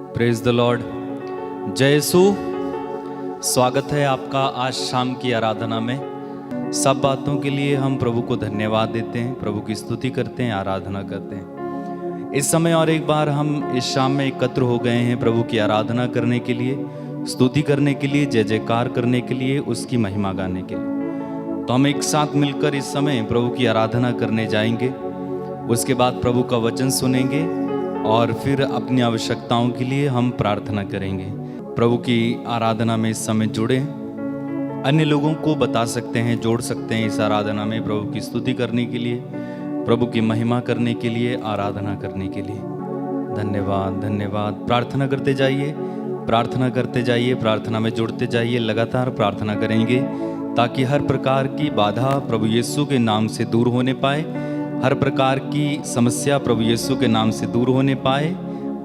Praise the Lord. जय यीशु। स्वागत है आपका आज शाम की आराधना में। सब बातों के लिए हम प्रभु को धन्यवाद देते हैं, प्रभु की स्तुति करते हैं, आराधना करते हैं। इस समय और एक बार हम इस शाम में एकत्र हो गए हैं प्रभु की आराधना करने के लिए, स्तुति करने के लिए, जय जयकार करने के लिए, उसकी महिमा गाने के लिए। तो हम एक साथ मिलकर इस समय प्रभु की आराधना करने जाएंगे। उसके बाद प्रभु का वचन सुनेंगे और फिर अपनी आवश्यकताओं के लिए हम प्रार्थना करेंगे। प्रभु की आराधना में इस समय जुड़े, अन्य लोगों को बता सकते हैं, जोड़ सकते हैं इस आराधना में प्रभु की स्तुति करने के लिए, प्रभु की महिमा करने के लिए, आराधना करने के लिए। धन्यवाद धन्यवाद। प्रार्थना करते जाइए, प्रार्थना करते जाइए, प्रार्थना में जुड़ते जाइए। लगातार प्रार्थना करेंगे ताकि हर प्रकार की बाधा प्रभु यीशु के नाम से दूर होने पाए, हर प्रकार की समस्या प्रभु यीशु के नाम से दूर होने पाए।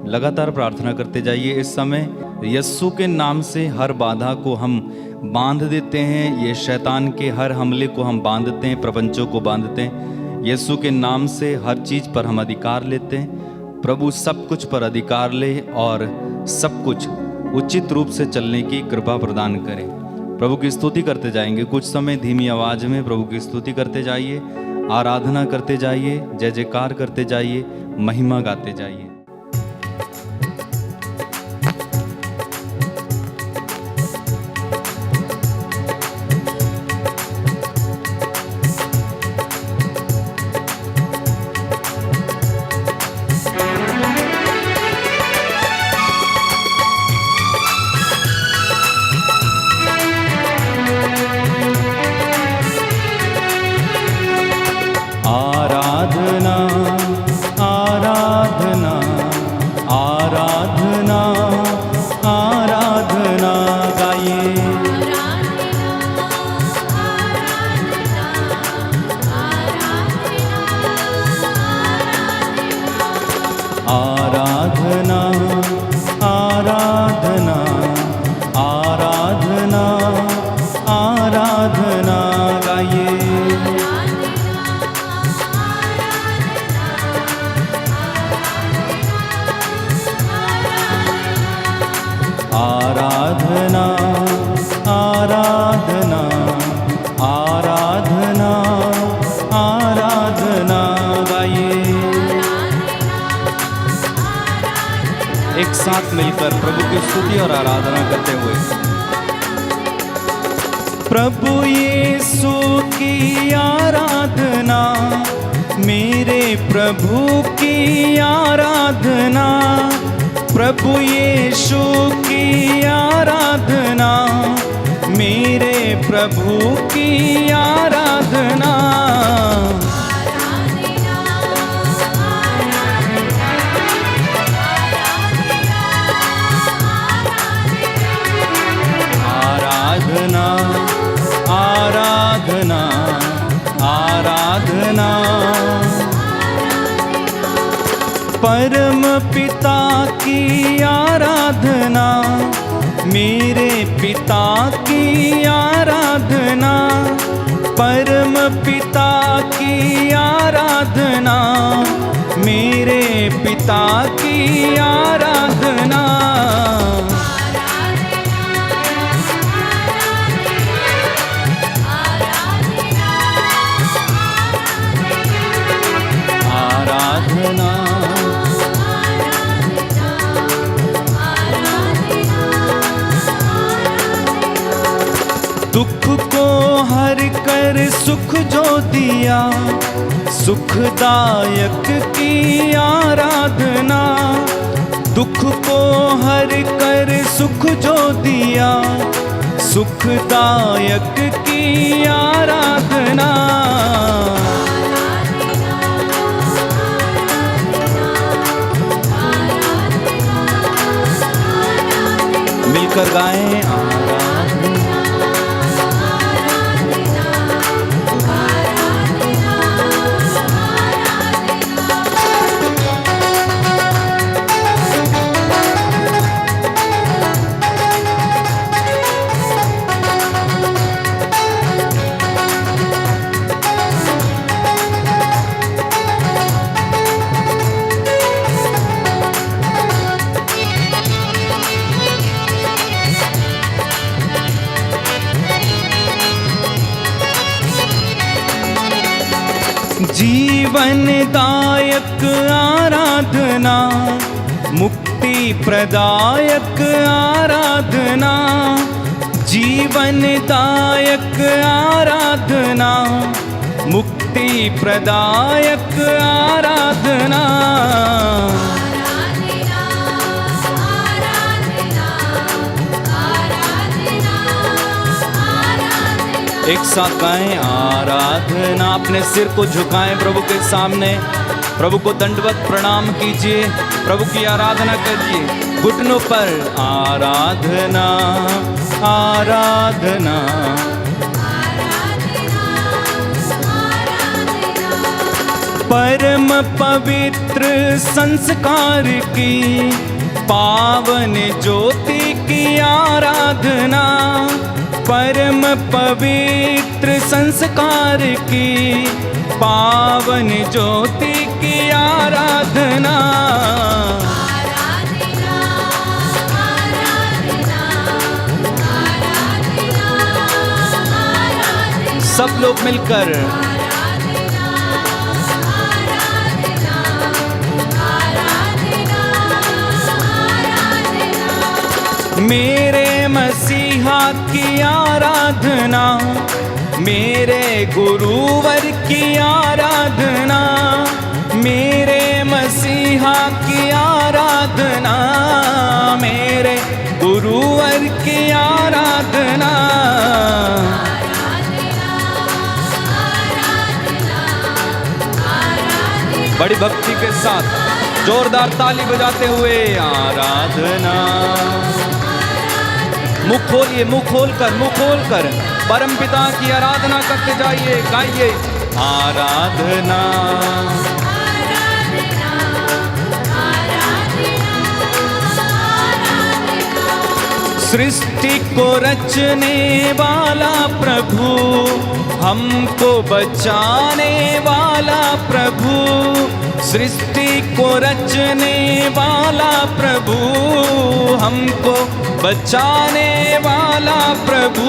लगातार प्रार्थना करते जाइए। इस समय यीशु के नाम से हर बाधा को हम बांध देते हैं, ये शैतान के हर हमले को हम बांधते हैं, प्रपंचों को बांधते हैं। यीशु के नाम से हर चीज़ पर हम अधिकार लेते हैं। प्रभु सब कुछ पर अधिकार ले और सब कुछ उचित रूप से चलने की कृपा प्रदान करें। प्रभु की स्तुति करते जाएंगे। कुछ समय धीमी आवाज़ में प्रभु की स्तुति करते जाइए, आराधना करते जाइए, जय जयकार करते जाइए, महिमा गाते जाइए। आराधना आराधना आराधना आराधना गाइए। आराधना आराधना आराधना आराधना गाइए। आराधना आराधना आराधना आराधना गाइए। एक साथ मिलकर प्रभु की स्तुति और आराधना करते हुए। प्रभु यीशु की आराधना, मेरे प्रभु की आराधना, प्रभु यीशु की आराधना, मेरे प्रभु की आराधना। आराधना आराधना आराधना। परम पिता की आराधना, मेरे पिता की आराधना, परम पिता की आराधना, मेरे पिता की आराधना। आराधना दुख को हर कर सुख जो दिया, सुखदायक की आराधना। दुख को हर कर सुख जो दिया, सुखदायक की आराधना। मिलकर गाएं। जीवनदायक आराधना, मुक्ति प्रदायक आराधना, जीवनदायक आराधना, मुक्ति प्रदायक आराधना। एक साथ गाएं आराधना। अपने सिर को झुकाएं प्रभु के सामने, प्रभु को दंडवत प्रणाम कीजिए, प्रभु की आराधना करिए घुटनों पर। आराधना आराधना परम पवित्र संस्कार की पावन ज्योति की आराधना, परम पवित्र संस्कार की पावन ज्योति की आराधना। सब लोग मिलकर मेरे मसीहा की आराधना, मेरे गुरुवर की आराधना, मेरे मसीहा की आराधना, मेरे गुरुवर की आराधना। बड़ी भक्ति के साथ जोरदार ताली बजाते हुए आराधना। मुख खोलिए, मुख खोलकर परम पिता की आराधना करते जाइए, गाइए आराधना। सृष्टि को रचने वाला प्रभु, हमको बचाने वाला प्रभु, सृष्टि को रचने वाला प्रभु, हमको बचाने वाला प्रभु।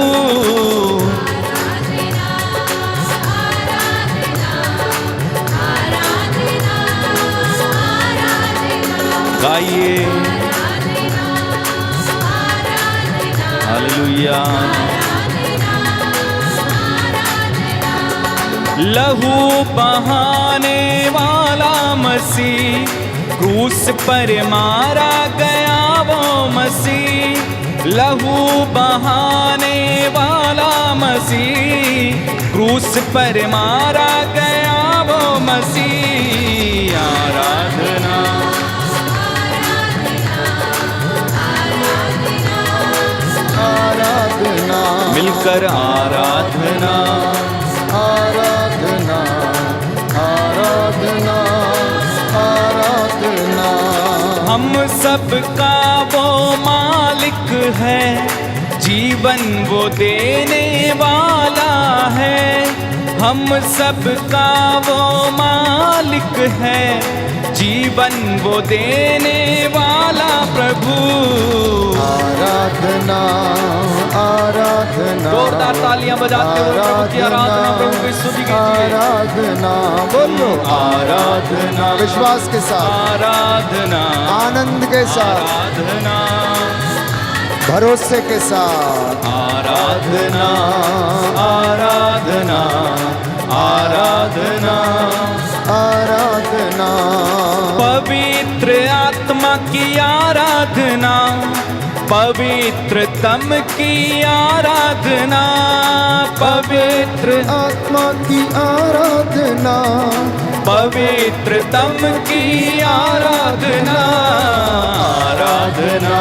गाइए हालेलुया। लहू बहाने वाला मसीह, क्रूस पर मारा गया वो मसीह, लहू बहाने वाला मसीह, क्रूस पर मारा गया वो मसीह। आराधना आराधना मिलकर आराधना आराधना आराधना आराधना। हम सबका वो मालिक है, जीवन वो देने वाला है, हम सबका वो मालिक है, जीवन वो देने वाला प्रभु। आराधना आराधना जोरदार तालियां बजाते हुए प्रभु की आराधना, प्रभु की स्तुति कीजिए। आराधना बोलो, आराधना विश्वास के साथ, आराधना आनंद के साथ, आराधना भरोसे के साथ। आराधना आराधना आराधना आराधना पवित्र आत्मा की आराधना, पवित्रतम की आराधना, पवित्र आत्मा की आराधना, पवित्रतम की आराधना। आराधना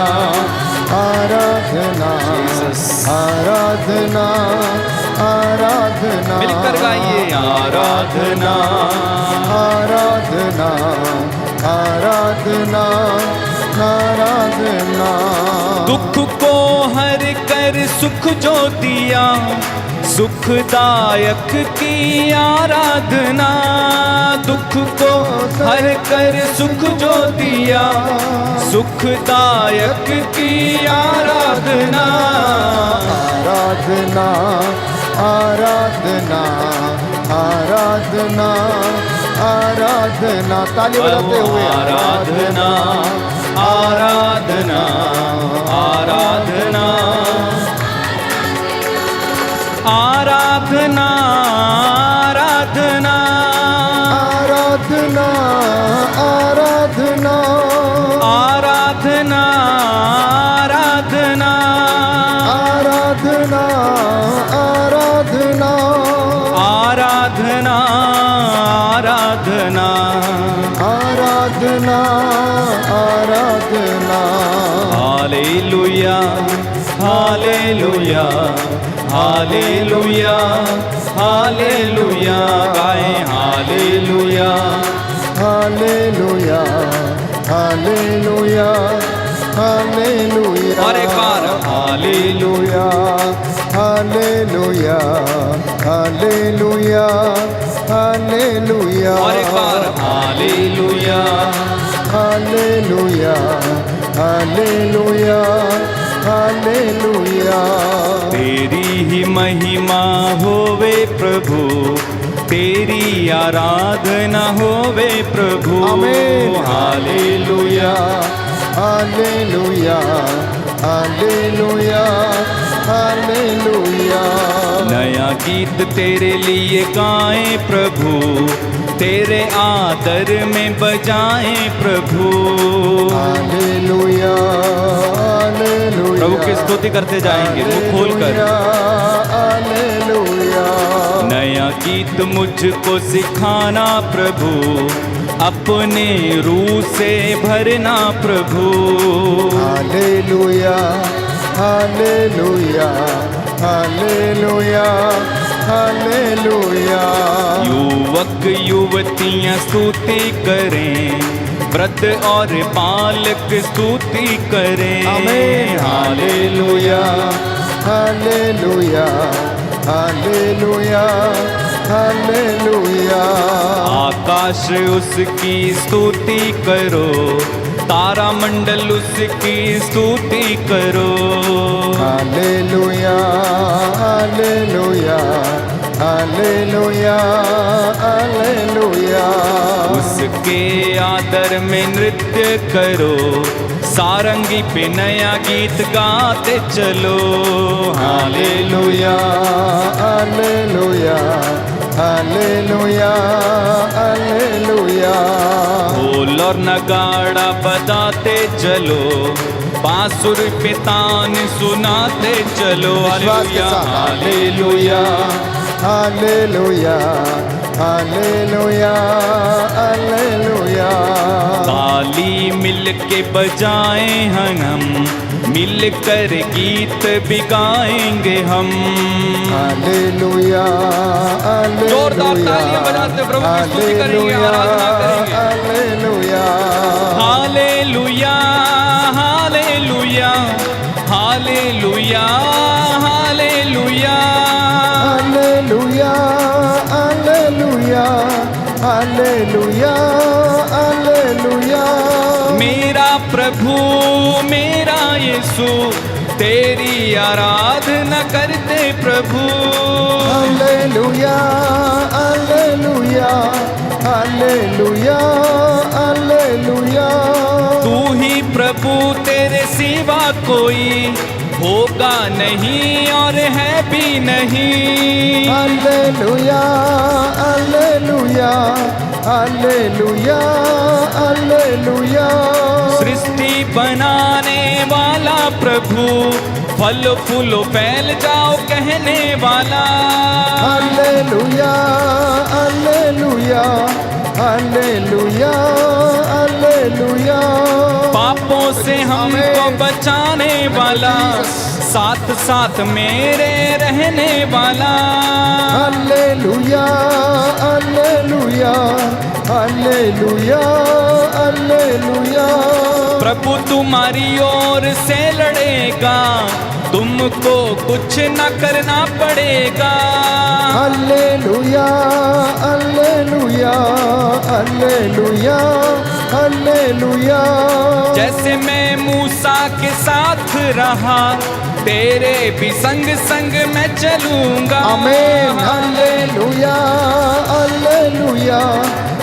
आराधना आराधना आराधना मिलकर गाइए आराधना आराधना आराधना आराधना। दुख को हर कर सुख जो दिया, सुखदायक की आराधना, दुख को हर कर सुख जो दिया, सुखदायक की आराधना। आराधना आराधना आराधना आराधना ताली बजाते हुए आराधना आराधना आराधना आराधना आराधना आराधना आराधना आराधना आराधना आराधना आराधना आराधना आराधना आराधना आराधना हालेलुया हालेलुया हालेलुया हालेलुया गाएं हालेलुया हालेलुया हालेलुया हालेलुया और एक बार हालेलुया हालेलुया हालेलुया हालेलुया और एक बार हालेलुया हालेलुया हालेलुया हालेलुया तेरी ही महिमा होवे प्रभु तेरी आराधना होवे प्रभु आमीन। हालेलुया हालेलुया हालेलुया हालेलुया नया गीत तेरे लिए गाएं प्रभु तेरे आदर में बजाएं प्रभु हालेलुया हालेलुया प्रभु की स्तुति करते जाएंगे मुंह खोलकर हालेलुया नया गीत मुझको सिखाना प्रभु अपने रूह से भरना प्रभु हालेलुया हालेलुया हालेलुया हालेलुया युवक युवतियां स्तुति करें वृद्ध और बालक स्तुति करें आमीन। हालेलुया हालेलुया हालेलुया हालेलुया आकाश उसकी स्तुति करो तारा मंडल उसकी स्तुति करो हालेलुया हालेलुया हालेलुया हालेलुया उसके आदर में नृत्य करो सारंगी पे नया गीत गाते चलो हालेलुया हालेलुया हालेलुया हालेलुया ढोल और नगाड़ा बजाते चलो बांसुर पे तान सुनाते चलो विश्वास के साथ हालेलुया हालेलुया हालेलुया हालेलुया ताली मिल के बजाएं हम मिल कर गीत भी गाएंगे हम हालेलुया जोरदार तालियां बजाते प्रभु की स्तुति करेंगे, आराधना करेंगे। Hallelujah hallelujah hallelujah hallelujah hallelujah hallelujah hallelujah hallelujah hallelujah मेरा प्रभु मेरा यीशु तेरी आराधना करते प्रभु हालेलुया हालेलुया हालेलुया हालेलुया तू ही प्रभु तेरे सिवा कोई होगा नहीं और है भी नहीं हालेलुया हालेलुया हालेलुया हालेलुया सृष्टि बनाने वाला प्रभु फल फूल फैल जाओ कहने वाला हालेलुया हालेलुया हालेलुया हालेलुया पापों से हमको बचाने वाला साथ साथ मेरे रहने वाला हालेलुया हालेलुया हालेलुया हालेलुया प्रभु तुम्हारी ओर से लड़ेगा तुमको कुछ न करना पड़ेगा हालेलुया हालेलुया हालेलुया हालेलुया जैसे मैं मूसा के साथ रहा तेरे भी संग संग मैं चलूंगा आमीन हालेलुया हालेलुया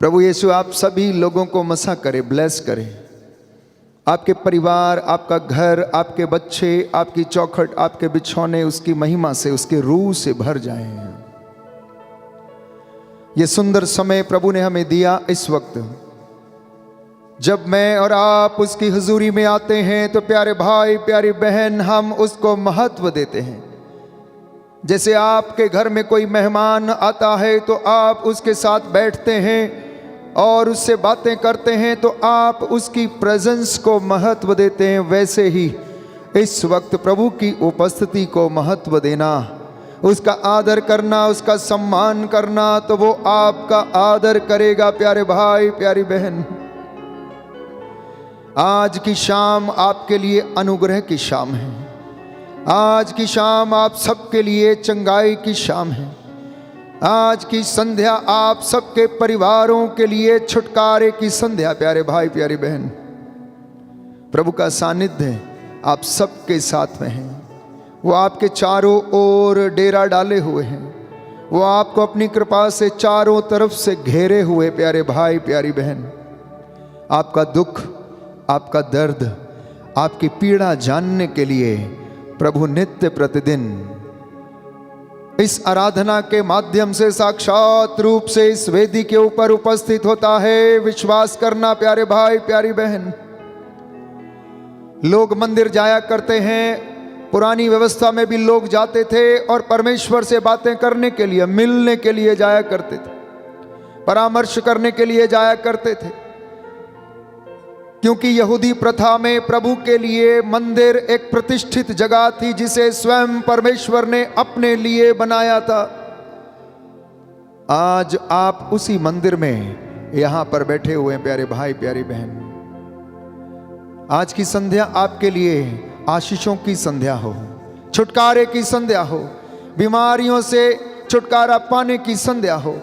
प्रभु यीशु आप सभी लोगों को मसा करे, ब्लेस करे। आपके परिवार, आपका घर, आपके बच्चे, आपकी चौखट, आपके बिछौने उसकी महिमा से, उसके रूह से भर जाएं। ये सुंदर समय प्रभु ने हमें दिया। इस वक्त जब मैं और आप उसकी हुजूरी में आते हैं तो प्यारे भाई, प्यारी बहन, हम उसको महत्व देते हैं। जैसे आपके घर में कोई मेहमान आता है तो आप उसके साथ बैठते हैं और उससे बातें करते हैं, तो आप उसकी प्रेजेंस को महत्व देते हैं। वैसे ही इस वक्त प्रभु की उपस्थिति को महत्व देना, उसका आदर करना, उसका सम्मान करना, तो वो आपका आदर करेगा। प्यारे भाई, प्यारी बहन, आज की शाम आपके लिए अनुग्रह की शाम है। आज की शाम आप सबके लिए चंगाई की शाम है। आज की संध्या आप सबके परिवारों के लिए छुटकारे की संध्या। प्यारे भाई, प्यारी बहन, प्रभु का सानिध्य आप सबके साथ में है। वो आपके चारों ओर डेरा डाले हुए हैं। वो आपको अपनी कृपा से चारों तरफ से घेरे हुए। प्यारे भाई, प्यारी बहन, आपका दुख, आपका दर्द, आपकी पीड़ा जानने के लिए प्रभु नित्य प्रतिदिन इस आराधना के माध्यम से साक्षात रूप से इस वेदी के ऊपर उपस्थित होता है। विश्वास करना प्यारे भाई, प्यारी बहन। लोग मंदिर जाया करते हैं, पुरानी व्यवस्था में भी लोग जाते थे और परमेश्वर से बातें करने के लिए, मिलने के लिए जाया करते थे, परामर्श करने के लिए जाया करते थे। क्योंकि यहूदी प्रथा में प्रभु के लिए मंदिर एक प्रतिष्ठित जगह थी जिसे स्वयं परमेश्वर ने अपने लिए बनाया था। आज आप उसी मंदिर में यहां पर बैठे हुए हैं प्यारे भाई, प्यारी बहन। आज की संध्या आपके लिए आशीषों की संध्या हो, छुटकारे की संध्या हो, बीमारियों से छुटकारा पाने की संध्या हो,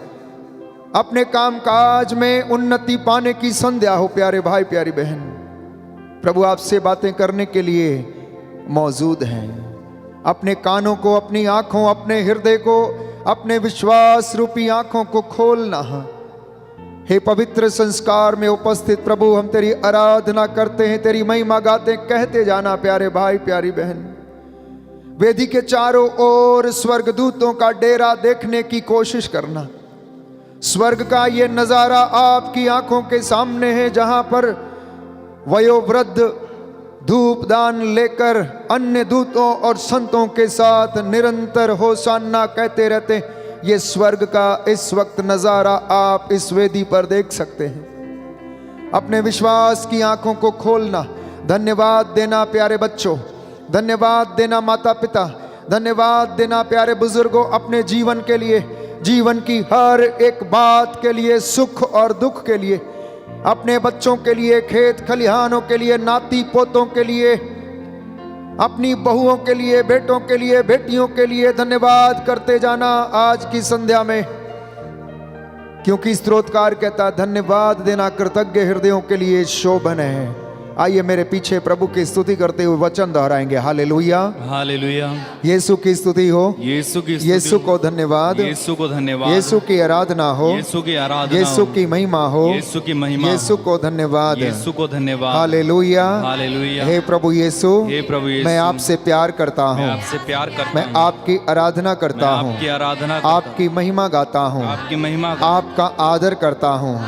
अपने कामकाज में उन्नति पाने की संध्या हो। प्यारे भाई, प्यारी बहन, प्रभु आपसे बातें करने के लिए मौजूद हैं। अपने कानों को, अपनी आंखों, अपने हृदय को, अपने विश्वास रूपी आंखों को खोलना। हे पवित्र संस्कार में उपस्थित प्रभु, हम तेरी आराधना करते हैं, तेरी महिमा गाते, कहते जाना। प्यारे भाई, प्यारी बहन, वेदी के चारों ओर स्वर्गदूतों का डेरा देखने की कोशिश करना। स्वर्ग का ये नजारा आपकी आंखों के सामने है, जहां पर वयोवृद्ध धूप दान लेकर अन्य दूतों और संतों के साथ निरंतर होशाना कहते रहते हैं। ये स्वर्ग का इस वक्त नजारा आप इस वेदी पर देख सकते हैं। अपने विश्वास की आंखों को खोलना, धन्यवाद देना प्यारे बच्चों, धन्यवाद देना माता पिता, धन्यवाद देना प्यारे बुजुर्गों, अपने जीवन के लिए, जीवन की हर एक बात के लिए, सुख और दुख के लिए, अपने बच्चों के लिए, खेत खलिहानों के लिए, नाती पोतों के लिए, अपनी बहुओं के लिए, बेटों के लिए, बेटियों के लिए धन्यवाद करते जाना आज की संध्या में। क्योंकि स्तोत्रकार कहता, धन्यवाद देना कृतज्ञ हृदयों के लिए शोभन है। आइए मेरे पीछे प्रभु की स्तुति करते हुए वचन दोहराएंगे। Hallelujah, hallelujah. यीशु की स्तुति हो, यीशु की स्तुति यीशु हो, को धन्यवाद, यीशु को धन्यवाद, यीशु की आराधना हो, यीशु की आराधना यीशु हो, की महिमा हो, यीशु की महिमा यीशु को धन्यवाद, यीशु को धन्यवाद। Hallelujah, hallelujah. हे प्रभु यीशु, हे प्रभु यीशु, मैं आपसे प्यार करता मैं हूँ, आपसे प्यार करता मैं हूँ, आपकी आराधना करता मैं हूँ, आपकी आराधना करता आपकी महिमा गाता हूँ, हूँ, आपकी महिमा आपका आदर करता हूँ।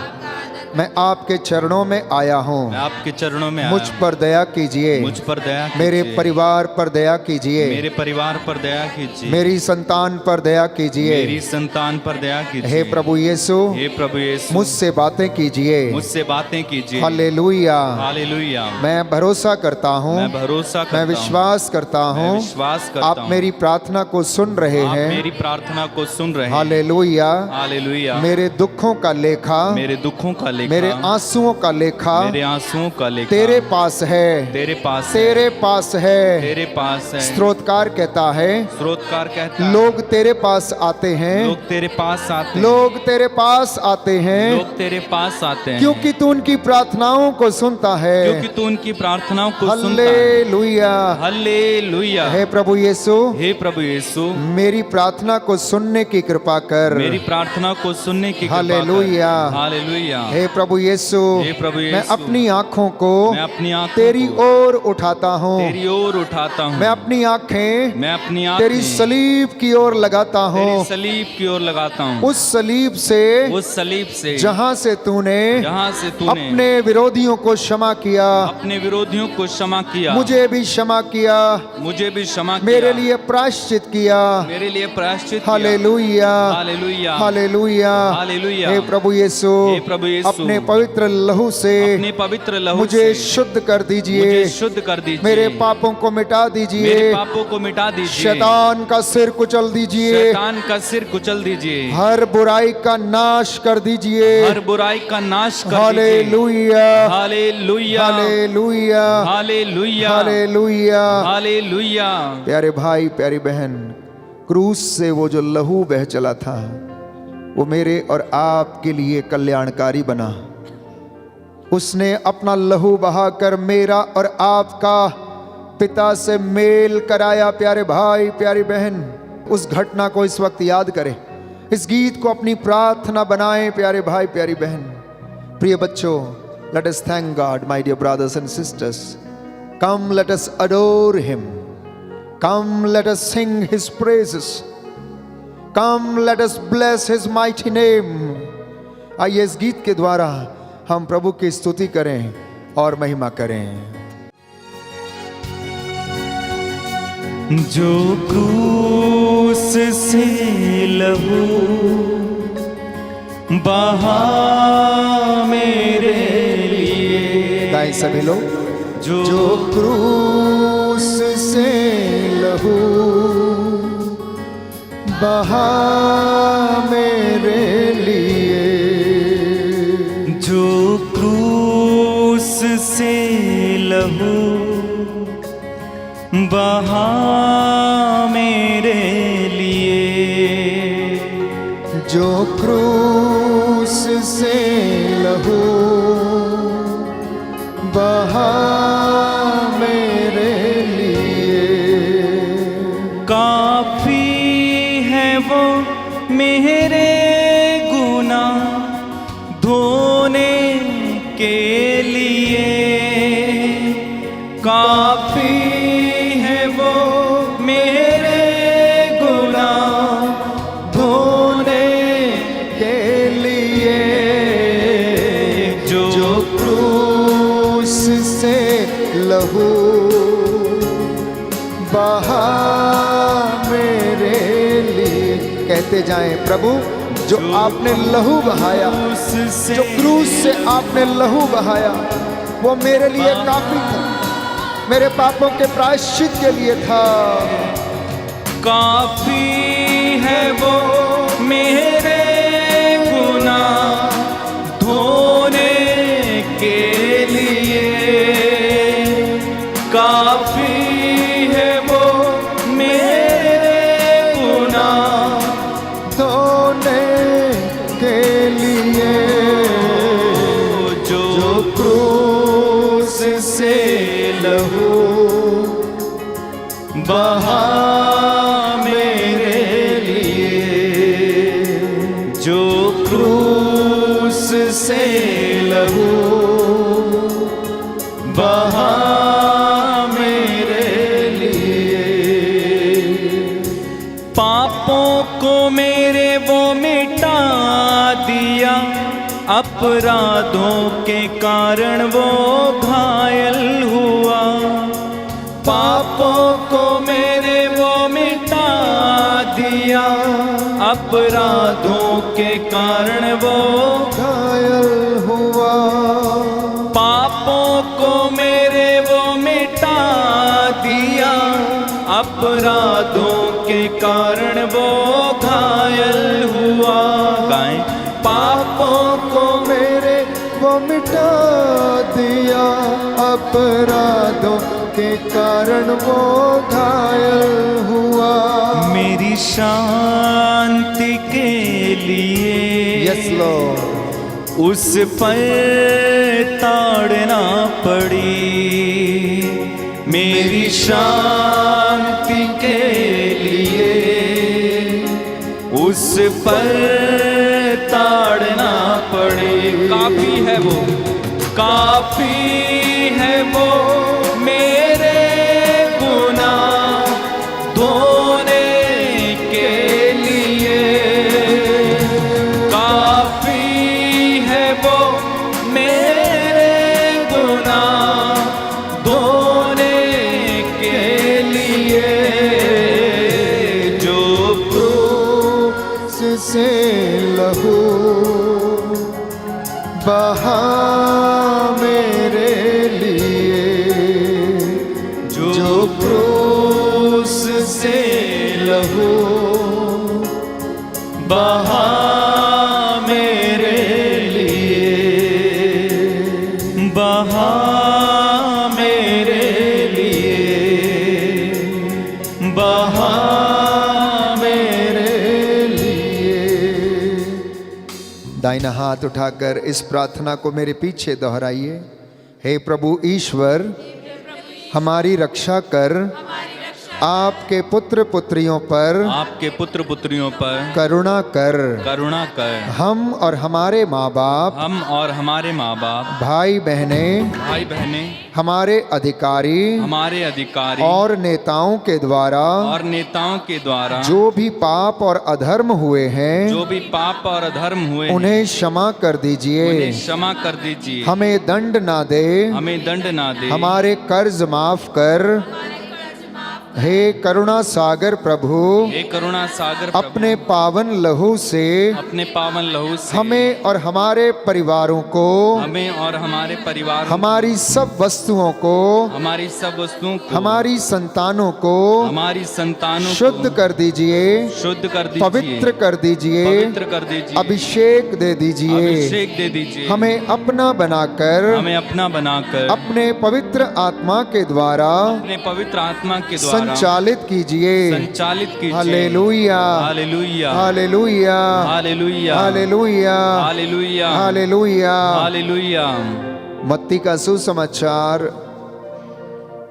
मैं आपके चरणों में आया हूँ, मैं आपके चरणों में मुझ आया हूँ। पर दया कीजिए, मुझ पर दया मेरे कीजिए, परिवार पर दया कीजिए, मेरे परिवार पर दया कीजिए, मेरी संतान पर दया कीजिए। मेरी संतान पर दया कीजिए। हे प्रभु यीशु, हे प्रभु यीशु, मुझसे बातें कीजिए। मुझसे बातें कीजिए। Hallelujah, hallelujah. मैं भरोसा करता हूँ, मैं भरोसा करता मैं हूँ, विश्वास करता मैं हूँ, विश्वास करता आप हूँ, मेरी प्रार्थना को सुन रहे आप हैं। मेरी प्रार्थना को सुन रहे हैं। Hallelujah, hallelujah. मेरे दुखों का लेखा मेरे दुखों का लेखा, मेरे आंसुओं का लेखा मेरे आंसुओं का लेखा तेरे पास है, तेरे पास है, तेरे पास है। तेरे पास है। स्तोत्रकार कहता है, स्रोतकार कहता है, लोग तेरे पास आते हैं, लोग तेरे पास आते हैं, लोग तेरे पास आते हैं, लोग तेरे पास आते हैं, क्योंकि तू उनकी प्रार्थनाओं को सुनता है। क्योंकि तू उनकी प्रार्थनाओं को सुनता है। Hallelujah, hallelujah. हे प्रभु यीशु, हे प्रभु यीशु, मेरी प्रार्थना को सुनने की कृपा कर। मेरी प्रार्थना को सुनने की कृपा कर। Hallelujah, hallelujah. हे प्रभु यीशु, हे प्रभु मैं यीशु, अपनी आंखों को मैं अपनी आंखों तेरी को ओर उठाता हूँ, तेरी ओर उठाता हूँ। मैं अपनी आंखें मैं अपनी तेरी आंखें सलीब की ओर लगाता तेरी हूँ, सलीब की ओर लगाता हूँ। उस सलीब से उस सलीब से जहां से तूने जहाँ से तूने अपने विरोधियों को क्षमा किया, अपने विरोधियों को क्षमा किया, मुझे भी क्षमा किया, मुझे भी क्षमा किया, मेरे लिए प्रायश्चित किया। मेरे लिए प्रायश्चित किया। Hallelujah, hallelujah. Hallelujah, hallelujah. हे प्रभु यीशु, हे प्रभु यीशु, अपने पवित्र लहू से अपने पवित्र लहू मुझे से शुद्ध कर दीजिए, मुझे शुद्ध कर दीजिए, मेरे पापों को मिटा दीजिए, मेरे पापों को मिटा दीजिए, शैतान का सिर कुचल दीजिए, शैतान का सिर कुचल दीजिए, हर बुराई का नाश कर दीजिए। हर बुराई का नाश कर दीजिए। Hallelujah, hallelujah. Hallelujah, hallelujah. Hallelujah. Hallelujah. प्यारे भाई, प्यारी बहन, क्रूस से वो जो लहू बह चला था, वो मेरे और आपके लिए कल्याणकारी बना। उसने अपना लहू बहाकर मेरा और आपका पिता से मेल कराया। प्यारे भाई, प्यारी बहन, उस घटना को इस वक्त याद करें, इस गीत को अपनी प्रार्थना बनाएं। प्यारे भाई, प्यारी बहन, प्रिय बच्चों, let us thank God, my dear brothers and sisters. Come, let us adore Him. Come, let us sing His praises. Come, let us bless His mighty name. आइए इस गीत के द्वारा हम प्रभु की स्तुति करें और महिमा करें। जो क्रूस से लहू बहा मेरे लिए, गाएं सभी लोग। जो क्रूस से लहू बहा मेरे लिए, जो क्रूस से लहू बहा मेरे लिए, जो क्रूस से लहू बहा मेरे लिए, काफी है वो मेरे गुनाह धोने के लिए, काफी है वो मेरे गुनाह धोने के लिए, जो क्रूस से लहू बहा मेरे लिए। कहते जाएं, प्रभु जो आपने लहू बहाया, जो क्रूस से आपने लहू बहाया, वो मेरे लिए काफी था, मेरे पापों के प्रायश्चित के लिए था। काफी है वो मेरे गुनाह धोने के लिए, काफी है वो मेरे गुनाह धोने के लिए, जो क्रूस से लहू बहा मेरे लिए, जो क्रूस से लहू बहा मेरे लिए, पापों को मेरे वो मिटा दिया, अपराधों के कारण वो घायल हुआ, पापों को मेरे वो मिटा दिया, अपराधों के कारण वो घायल हुआ, पापों को मेरे वो मिटा दिया, अपराधों के कारण वो घायल हुआ। गाएं, पापों को मेरे मिटा दिया, अपराधों के कारण वो घायल हुआ। मेरी शांति के लिए यस लॉर्ड, उस पर ताड़ना पड़ी। मेरी शांति के लिए उस पर ताड़ना पड़ी। काफी है वो, काफी है वो मेरे गुनाह धोने के लिए। काफी है वो मेरे गुनाह धोने के लिए। जो क्रूस से लहू बहा मेरे लिए, जो क्रूस से लहू बहा मेरे लिए, बहा मेरे लिए, बहा मेरे लिए। दाहिना हाथ उठाकर इस प्रार्थना को मेरे पीछे दोहराइए। हे प्रभु ईश्वर, हमारी रक्षा कर, आपके पुत्र पुत्रियों पर आपके पुत्र पुत्रियों पर करुणा कर। करुणा कर। हम और हमारे माँ बाप, हम और हमारे माँ बाप, भाई बहने, भाई बहने, हमारे अधिकारी हमारे अधिकारी और नेताओं के द्वारा और नेताओं के द्वारा जो भी पाप और अधर्म हुए हैं, जो भी पाप और अधर्म हुए हैं, उन्हें क्षमा कर दीजिए। उन्हें क्षमा कर दीजिए। हमें दंड ना दे, हमें दंड ना दे। हमारे कर्ज माफ कर। हे करुणा सागर प्रभु, हे करुणा सागर प्रभु, अपने पावन लहू से अपने पावन लहू से हमें और हमारे परिवारों को, हमें और हमारे परिवार, हमारी सब वस्तुओं को, हमारी सब वस्तुओं को, हमारी संतानों को हमारी संतानों शुद्ध को कर दीजिए, शुद्ध कर दीजिए, पवित्र कर दीजिए, पवित्र कर दीजिए, अभिषेक दे दीजिए। अभिषेक दे दीजिए। हमें अपना बनाकर, हमें अपना बनाकर अपने पवित्र आत्मा के द्वारा अपने पवित्र आत्मा के द्वारा संचालित कीजिए। संचालित कीजिए। Hallelujah, hallelujah, hallelujah, hallelujah, hallelujah, hallelujah, hallelujah. Hallelujah. मत्ती का सुसमाचार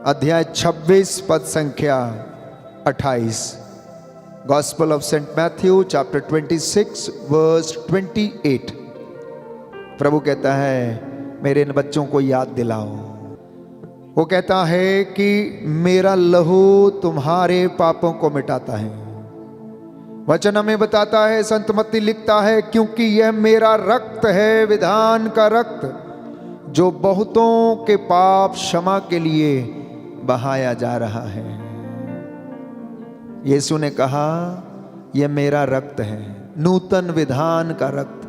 अध्याय 26 पद संख्या 28। Gospel of Saint Matthew chapter 26 verse 28। प्रभु कहता है, मेरे इन बच्चों को याद दिलाओ। वो कहता है कि मेरा लहू तुम्हारे पापों को मिटाता है। वचन हमें बताता है, संत मत्ती लिखता है, क्योंकि यह मेरा रक्त है, विधान का रक्त, जो बहुतों के पाप क्षमा के लिए बहाया जा रहा है। यीशु ने कहा, यह मेरा रक्त है, नूतन विधान का रक्त।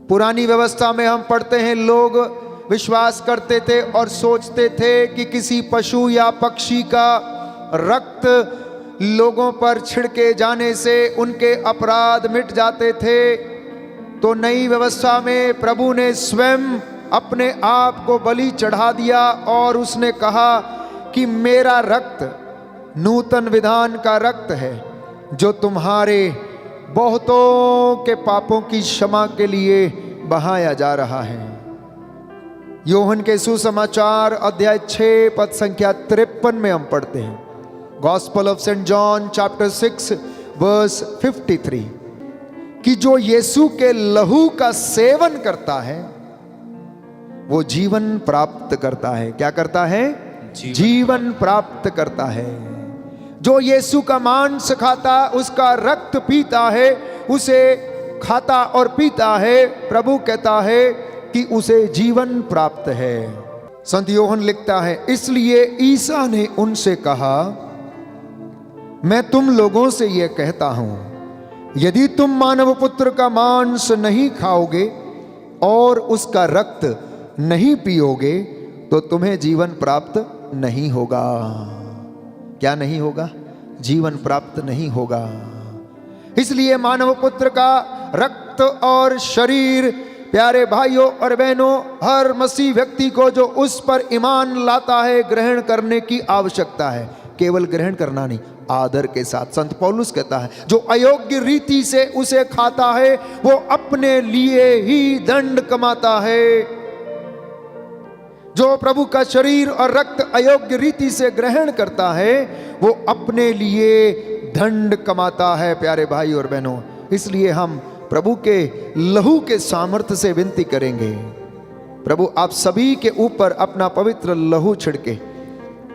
पुरानी व्यवस्था में हम पढ़ते हैं, लोग विश्वास करते थे और सोचते थे कि किसी पशु या पक्षी का रक्त लोगों पर छिड़के जाने से उनके अपराध मिट जाते थे। तो नई व्यवस्था में प्रभु ने स्वयं अपने आप को बलि चढ़ा दिया और उसने कहा कि मेरा रक्त नूतन विधान का रक्त है, जो तुम्हारे बहुतों के पापों की क्षमा के लिए बहाया जा रहा है। यूहन्ना के सुसमाचार अध्याय 6 पद संख्या 53 में हम पढ़ते हैं, gospel of Saint John chapter 6 verse 53, कि जो यीशु के लहू का सेवन करता है वो जीवन प्राप्त करता है। क्या करता है? जीवन प्राप्त करता है। जो यीशु का मांस खाता, उसका रक्त पीता है, उसे खाता और पीता है, प्रभु कहता है कि उसे जीवन प्राप्त है। संत यूहन्ना लिखता है, इसलिए ईसा ने उनसे कहा, मैं तुम लोगों से यह कहता हूं, यदि तुम मानव पुत्र का मांस नहीं खाओगे और उसका रक्त नहीं पियोगे तो तुम्हें जीवन प्राप्त नहीं होगा। क्या नहीं होगा? जीवन प्राप्त नहीं होगा। इसलिए मानव पुत्र का रक्त और शरीर प्यारे भाइयों और बहनों, हर मसीह व्यक्ति को जो उस पर ईमान लाता है ग्रहण करने की आवश्यकता है। केवल ग्रहण करना नहीं, आदर के साथ। संत पौलुस कहता है जो अयोग्य रीति से उसे खाता है वो अपने लिए ही दंड कमाता है। जो प्रभु का शरीर और रक्त अयोग्य रीति से ग्रहण करता है वो अपने लिए दंड कमाता है। प्यारे भाई और बहनों, इसलिए हम प्रभु के लहू के सामर्थ्य से विनती करेंगे, प्रभु आप सभी के ऊपर अपना पवित्र लहू छिड़के।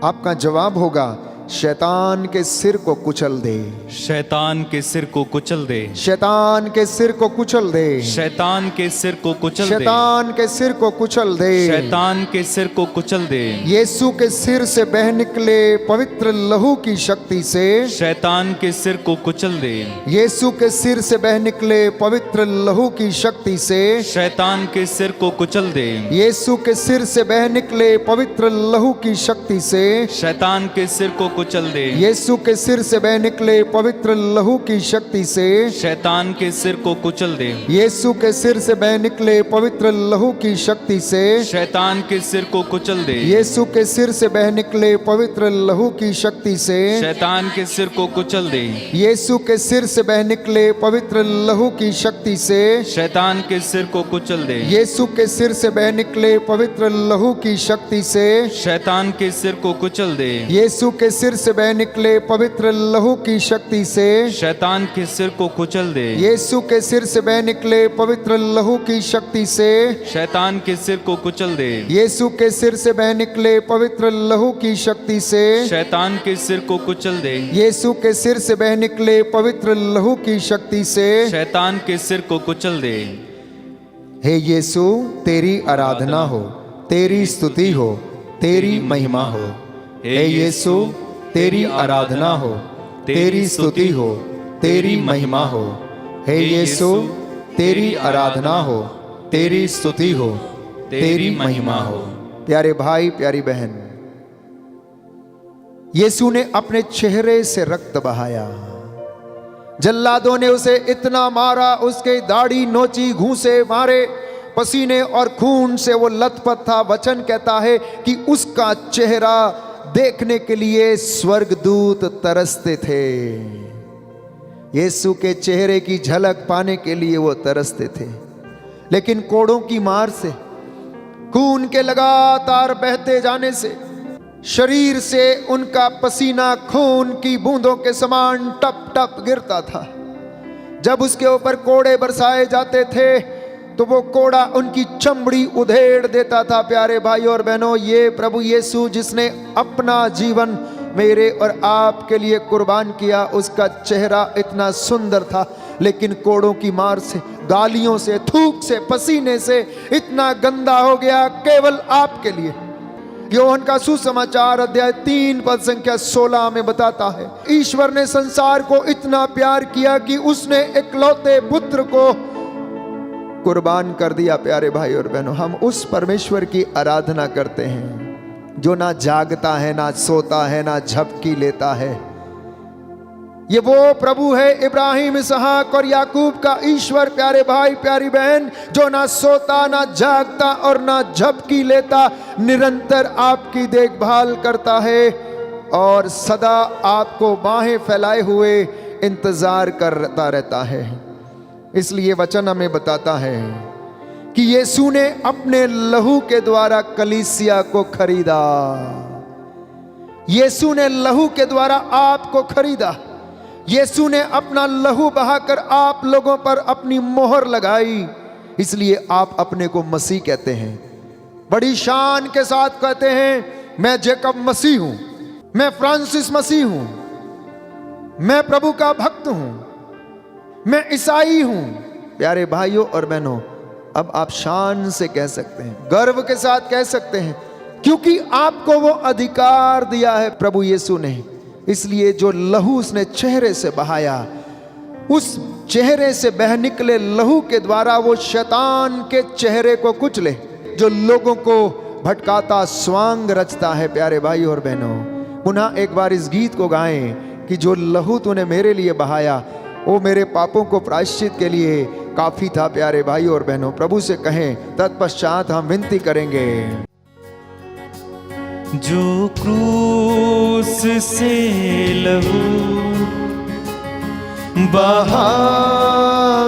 आपका जवाब होगा, शैतान के सिर को कुचल दे, शैतान के सिर को कुचल दे, शैतान के सिर को कुचल दे, शैतान के सिर को कुचल दे, शैतान के सिर को कुचल दे, शैतान के सिर को कुचल दे। यीशु के सिर से बह निकले पवित्र लहू की शक्ति से, शैतान के सिर को कुचल दे, यीशु के सिर से बह निकले पवित्र लहू की शक्ति से, शैतान के सिर को कुचल दे, यीशु के सिर से बह निकले पवित्र लहू की शक्ति से, शैतान के सिर को कुचल दे, यीशु के सिर से बह निकले पवित्र लहू की शक्ति से, शैतान के सिर को कुचल दे, यीशु के सिर से बह निकले पवित्र लहू की शक्ति से, शैतान के सिर को कुचल दे, यीशु के सिर से बह निकले पवित्र लहू की शक्ति से, शैतान के सिर को कुचल दे, यीशु के सिर से बह निकले पवित्र लहू की शक्ति से, शैतान के सिर को कुचल दे, यीशु के सिर से बह निकले पवित्र लहू की शक्ति से, शैतान के सिर को कुचल दे, यीशु के सिर से बह निकले पवित्र लहू की शक्ति से, शैतान के सिर को कुचल दे, यीशु के सिर से बह निकले पवित्र लहू की शक्ति से, शैतान के सिर को कुचल दे, यीशु के सिर से बह निकले पवित्र लहू की शक्ति से, शैतान के सिर को कुचल दे, यीशु के सिर से बह निकले पवित्र लहू की शक्ति से, शैतान के सिर को कुचल दे। हे यीशु, तेरी आराधना हो, तेरी स्तुति हो, तेरी महिमा हो। हे यीशु, तेरी आराधना हो, तेरी स्तुति हो, तेरी महिमा हो। हे यीशु, तेरी आराधना हो, तेरी स्तुति हो, तेरी महिमा हो। प्यारे भाई, प्यारी बहन, यीशु ने अपने चेहरे से रक्त बहाया। जल्लादों ने उसे इतना मारा, उसके दाढ़ी नोची, घूंसे मारे, पसीने और खून से वो लथपथ था। वचन कहता है कि उसका चेहरा देखने के लिए स्वर्गदूत तरसते थे। यीशु के चेहरे की झलक पाने के लिए वो तरसते थे, लेकिन कोड़ों की मार से, खून के लगातार बहते जाने से, शरीर से उनका पसीना खून की बूंदों के समान टप टप गिरता था। जब उसके ऊपर कोड़े बरसाए जाते थे तो वो कोड़ा उनकी चमड़ी उधेड़ देता था। प्यारे भाई और बहनों, ये प्रभु यीशु जिसने अपना जीवन मेरे और आपके लिए कुर्बान किया, उसका चेहरा इतना सुंदर था, लेकिन कोड़ों की मार से, गालियों से, थूक से, पसीने से इतना गंदा हो गया केवल आपके लिए। योहन का सुसमाचार अध्याय 3 पद संख्या 16 में बताता है, ईश्वर ने संसार को इतना प्यार किया कि उसने इकलौते पुत्र को कुर्बान कर दिया। प्यारे भाई और बहनों, हम उस परमेश्वर की आराधना करते हैं जो ना जागता है, ना सोता है, ना झपकी लेता है। ये वो प्रभु है, इब्राहिम, इसहाक और याकूब का ईश्वर। प्यारे भाई, प्यारी बहन, जो ना सोता, ना जागता और ना झपकी लेता, निरंतर आपकी देखभाल करता है और सदा आपको बाहें फैलाए हुए इंतजार करता रहता है। इसलिए वचन हमें बताता है कि यीशु ने अपने लहू के द्वारा कलीसिया को खरीदा। यीशु ने लहू के द्वारा आपको खरीदा। यीशु ने अपना लहू बहाकर आप लोगों पर अपनी मोहर लगाई। इसलिए आप अपने को मसीह कहते हैं, बड़ी शान के साथ कहते हैं, मैं जेकब मसीह हूं, मैं फ्रांसिस मसीह हूं, मैं प्रभु का भक्त हूं, मैं ईसाई हूं। प्यारे भाइयों और बहनों, अब आप शान से कह सकते हैं, गर्व के साथ कह सकते हैं, क्योंकि आपको वो अधिकार दिया है प्रभु यीशु ने। इसलिए जो लहू उसने चेहरे से बहाया, उस चेहरे से बह निकले लहू के द्वारा वो शैतान के चेहरे को कुचले, जो लोगों को भटकाता स्वांग रचता है। प्यारे भाई और बहनों, पुनः एक बार इस गीत को गाएं कि जो लहू तूने मेरे लिए बहाया, वो मेरे पापों को प्रायश्चित के लिए काफी था प्यारे भाई और बहनों। प्रभु से कहें, तत्पश्चात हम विनती करेंगे। जो क्रूस से लहू बहा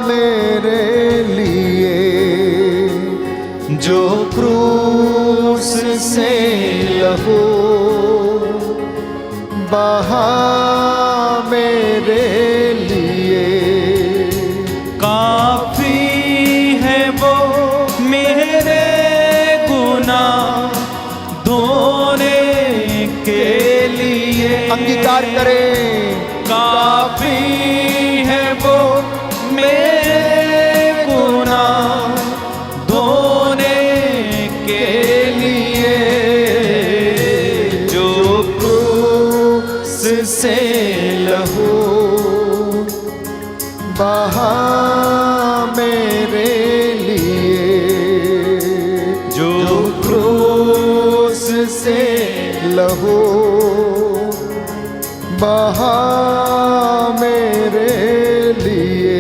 मेरे लिए, जो क्रूस से लहू बहा मेरे लिए, काफी है वो मेरे गुनाह धोने के लिए। अंगीकार करें, काफी है वो मेरे गुनाह धोने के लिए, जो क्रूस से लहू बहा मेरे लिए, जो क्रूस से लहू बहा मेरे लिए।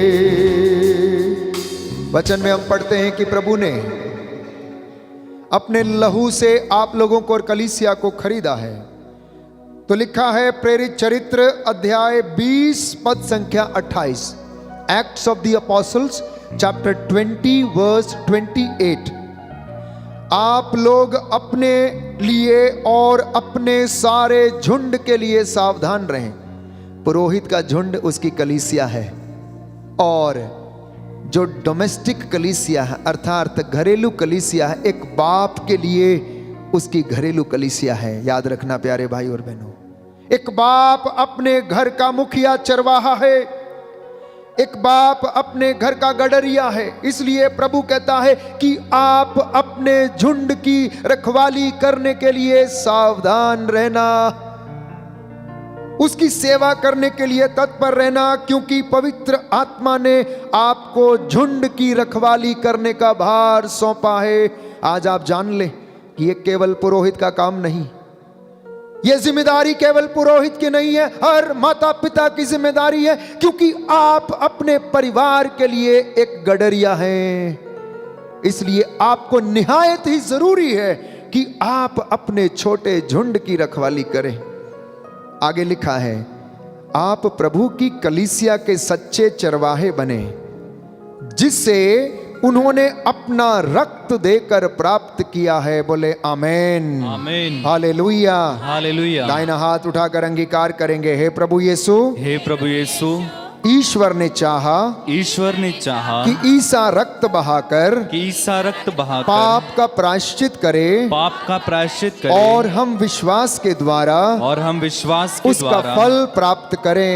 वचन में हम पढ़ते हैं कि प्रभु ने अपने लहू से आप लोगों को और कलीसिया को खरीदा है। तो लिखा है प्रेरित चरित्र अध्याय 20 पद संख्या 28, Acts of the Apostles chapter 20 verse 28। आप लोग अपने लिए और अपने सारे झुंड के लिए सावधान रहें। पुरोहित का झुंड उसकी कलीसिया है, और जो डोमेस्टिक कलीसिया है अर्थात घरेलू कलीसिया है, एक बाप के लिए उसकी घरेलू कलीसिया है। याद रखना प्यारे भाई और बहनों, एक बाप अपने घर का मुखिया चरवाहा है, एक बाप अपने घर का गडरिया है। इसलिए प्रभु कहता है कि आप अपने झुंड की रखवाली करने के लिए सावधान रहना, उसकी सेवा करने के लिए तत्पर रहना, क्योंकि पवित्र आत्मा ने आपको झुंड की रखवाली करने का भार सौंपा है। आज आप जान लें कि ये केवल पुरोहित का काम नहीं, ये जिम्मेदारी केवल पुरोहित की नहीं है, हर माता पिता की जिम्मेदारी है, क्योंकि आप अपने परिवार के लिए एक गडरिया हैं। इसलिए आपको निहायत ही जरूरी है कि आप अपने छोटे झुंड की रखवाली करें। आगे लिखा है, आप प्रभु की कलीसिया के सच्चे चरवाहे बने, जिससे उन्होंने अपना रक्त देकर प्राप्त किया है। बोले आमेन, आमेन, हालेलुया, हालेलुया। दाहिना हाथ उठाकर अंगीकार करेंगे, हे प्रभु यीशु, हे प्रभु यीशु, ईश्वर ने चाहा कि ईसा रक्त बहाकर पाप का प्रायश्चित करे, और हम विश्वास के द्वारा उसका फल प्राप्त करें।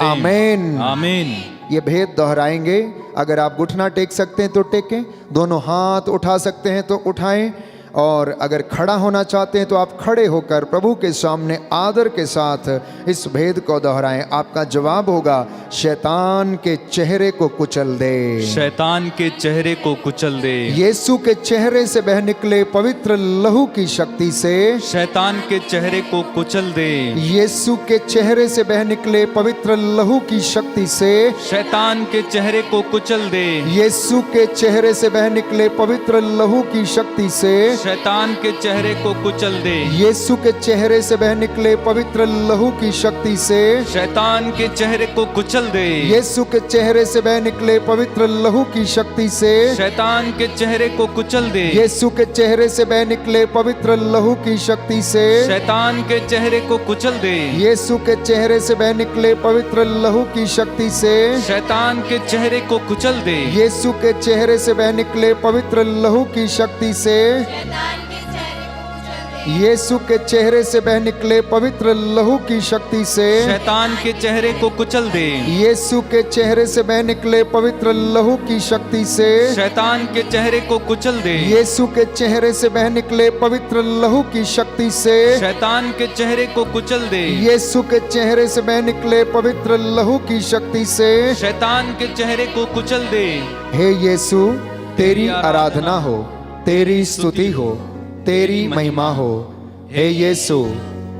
आमेन, आमेन। ये भेद दोहराएंगे। अगर आप घुटना टेक सकते हैं तो टेकें, दोनों हाथ उठा सकते हैं तो उठाएं, और अगर खड़ा होना चाहते हैं तो आप खड़े होकर प्रभु के सामने आदर के साथ इस भेद को दोहराएं। आपका जवाब होगा, शैतान के चेहरे को कुचल दे, शैतान के चेहरे को कुचल दे। यीशु के चेहरे से बह निकले पवित्र लहू की शक्ति से शैतान के चेहरे को कुचल दे। यीशु के चेहरे से बह निकले पवित्र लहू की शक्ति से शैतान के चेहरे को कुचल दे। यीशु के चेहरे से बह निकले पवित्र लहू की शक्ति से शैतान के चेहरे को कुचल दे। यीशु के चेहरे से बह निकले पवित्र लहू की शक्ति से शैतान के चेहरे को कुचल दे। यीशु के चेहरे से बह निकले पवित्र लहू की शक्ति से शैतान के चेहरे को कुचल दे। यीशु के चेहरे से बह निकले पवित्र लहू की शक्ति से शैतान के चेहरे को कुचल दे। यीशु के चेहरे से बह निकले पवित्र लहू की शक्ति से शैतान के चेहरे को कुचल दे। यीशु के चेहरे से बह निकले पवित्र लहू की शक्ति से यीशु के चेहरे से बह निकले पवित्र लहू की शक्ति से शैतान के चेहरे को कुचल दे। यीशु के चेहरे से बह निकले पवित्र लहू की शक्ति से शैतान के चेहरे को कुचल दे। यीशु के चेहरे से बह निकले पवित्र लहू की शक्ति से शैतान के चेहरे को कुचल दे। यीशु के चेहरे से बह निकले पवित्र लहू की शक्ति से शैतान के चेहरे को कुचल दे। हे यीशु, तेरी आराधना हो, तेरी स्तुति हो, तेरी महिमा हो। हे यीशु,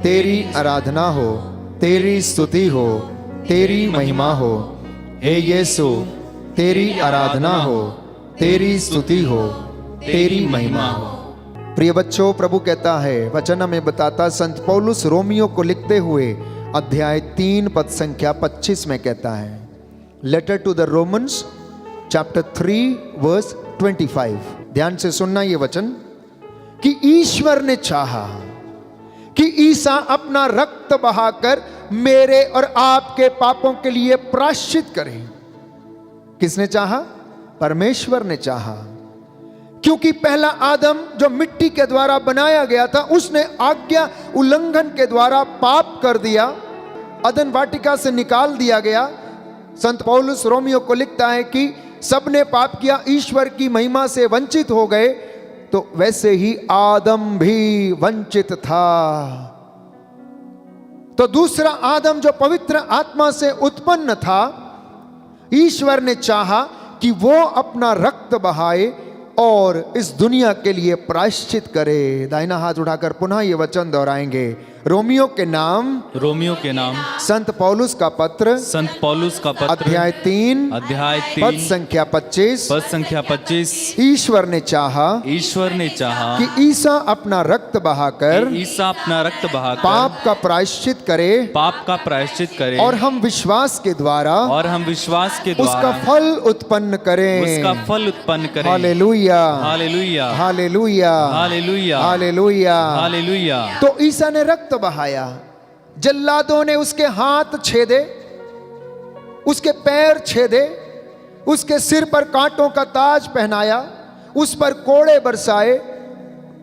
तेरी आराधना हो, तेरी स्तुति हो, तेरी महिमा हो। हे यीशु, तेरी आराधना हो, तेरी स्तुति हो, तेरी महिमा हो। प्रिय बच्चों, प्रभु कहता है, वचन हमें बताता, संत पौलुस रोमियो को लिखते हुए अध्याय 3 पद संख्या 25 में कहता है, letter to the Romans chapter 3 verse 25। ध्यान से सुनना ये वचन, कि ईश्वर ने चाहा कि ईसा अपना रक्त बहाकर मेरे और आपके पापों के लिए प्रायश्चित करे। किसने चाहा? परमेश्वर ने चाहा। क्योंकि पहला आदम जो मिट्टी के द्वारा बनाया गया था, उसने आज्ञा उल्लंघन के द्वारा पाप कर दिया, अदन वाटिका से निकाल दिया गया। संत पौलुस रोमियो को लिखता है कि सबने पाप किया, ईश्वर की महिमा से वंचित हो गए। तो वैसे ही आदम भी वंचित था। तो दूसरा आदम जो पवित्र आत्मा से उत्पन्न था, ईश्वर ने चाहा कि वो अपना रक्त बहाए और इस दुनिया के लिए प्रायश्चित करे। दाहिना हाथ उठाकर पुनः ये वचन दोहराएंगे, रोमियो के नाम संत पौलुस का पत्र, अध्याय 3 पद संख्या 25। ईश्वर ने चाहा कि ईसा अपना रक्त बहाकर पाप का प्रायश्चित करे और हम विश्वास के द्वारा उसका फल उत्पन्न करें। Hallelujah, hallelujah, hallelujah, hallelujah, hallelujah. तो ईसा ने रक्त बहाया, जल्लादों ने उसके हाथ छेदे, उसके पैर छेदे, उसके सिर पर कांटों का ताज पहनाया, उस पर कोड़े बरसाए,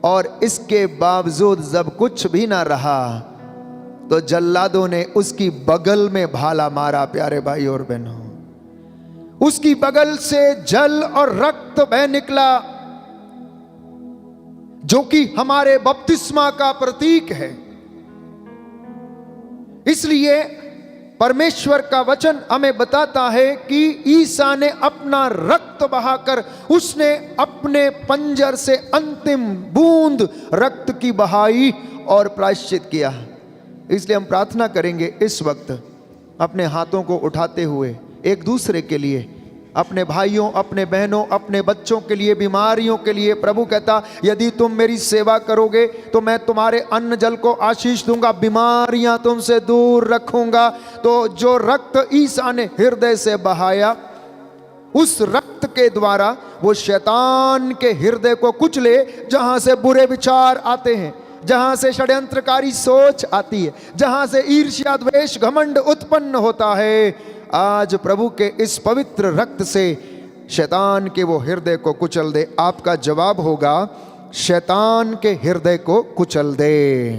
और इसके बावजूद जब कुछ भी ना रहा तो जल्लादों ने उसकी बगल में भाला मारा। प्यारे भाई और बहनों, उसकी बगल से जल और रक्त बह निकला, जो कि हमारे बपतिस्मा का प्रतीक है। इसलिए परमेश्वर का वचन हमें बताता है कि ईसा ने अपना रक्त बहाकर, उसने अपने पंजर से अंतिम बूंद रक्त की बहाई और प्रायश्चित किया। इसलिए हम प्रार्थना करेंगे इस वक्त, अपने हाथों को उठाते हुए एक दूसरे के लिए, अपने भाइयों, अपने बहनों, अपने बच्चों के लिए, बीमारियों के लिए। प्रभु कहता, यदि तुम मेरी सेवा करोगे तो मैं तुम्हारे अन्न जल को आशीष दूंगा, बीमारियां तुमसे दूर रखूंगा। तो जो रक्त ईसा ने हृदय से बहाया, उस रक्त के द्वारा वो शैतान के हृदय को कुचले, जहां से बुरे विचार आते हैं, जहां से षड्यंत्रकारी सोच आती है, जहां से ईर्ष्या, द्वेष, घमंड उत्पन्न होता है। आज प्रभु के इस पवित्र रक्त से शैतान के वो हृदय को कुचल दे। आपका जवाब होगा, शैतान के हृदय को कुचल दे,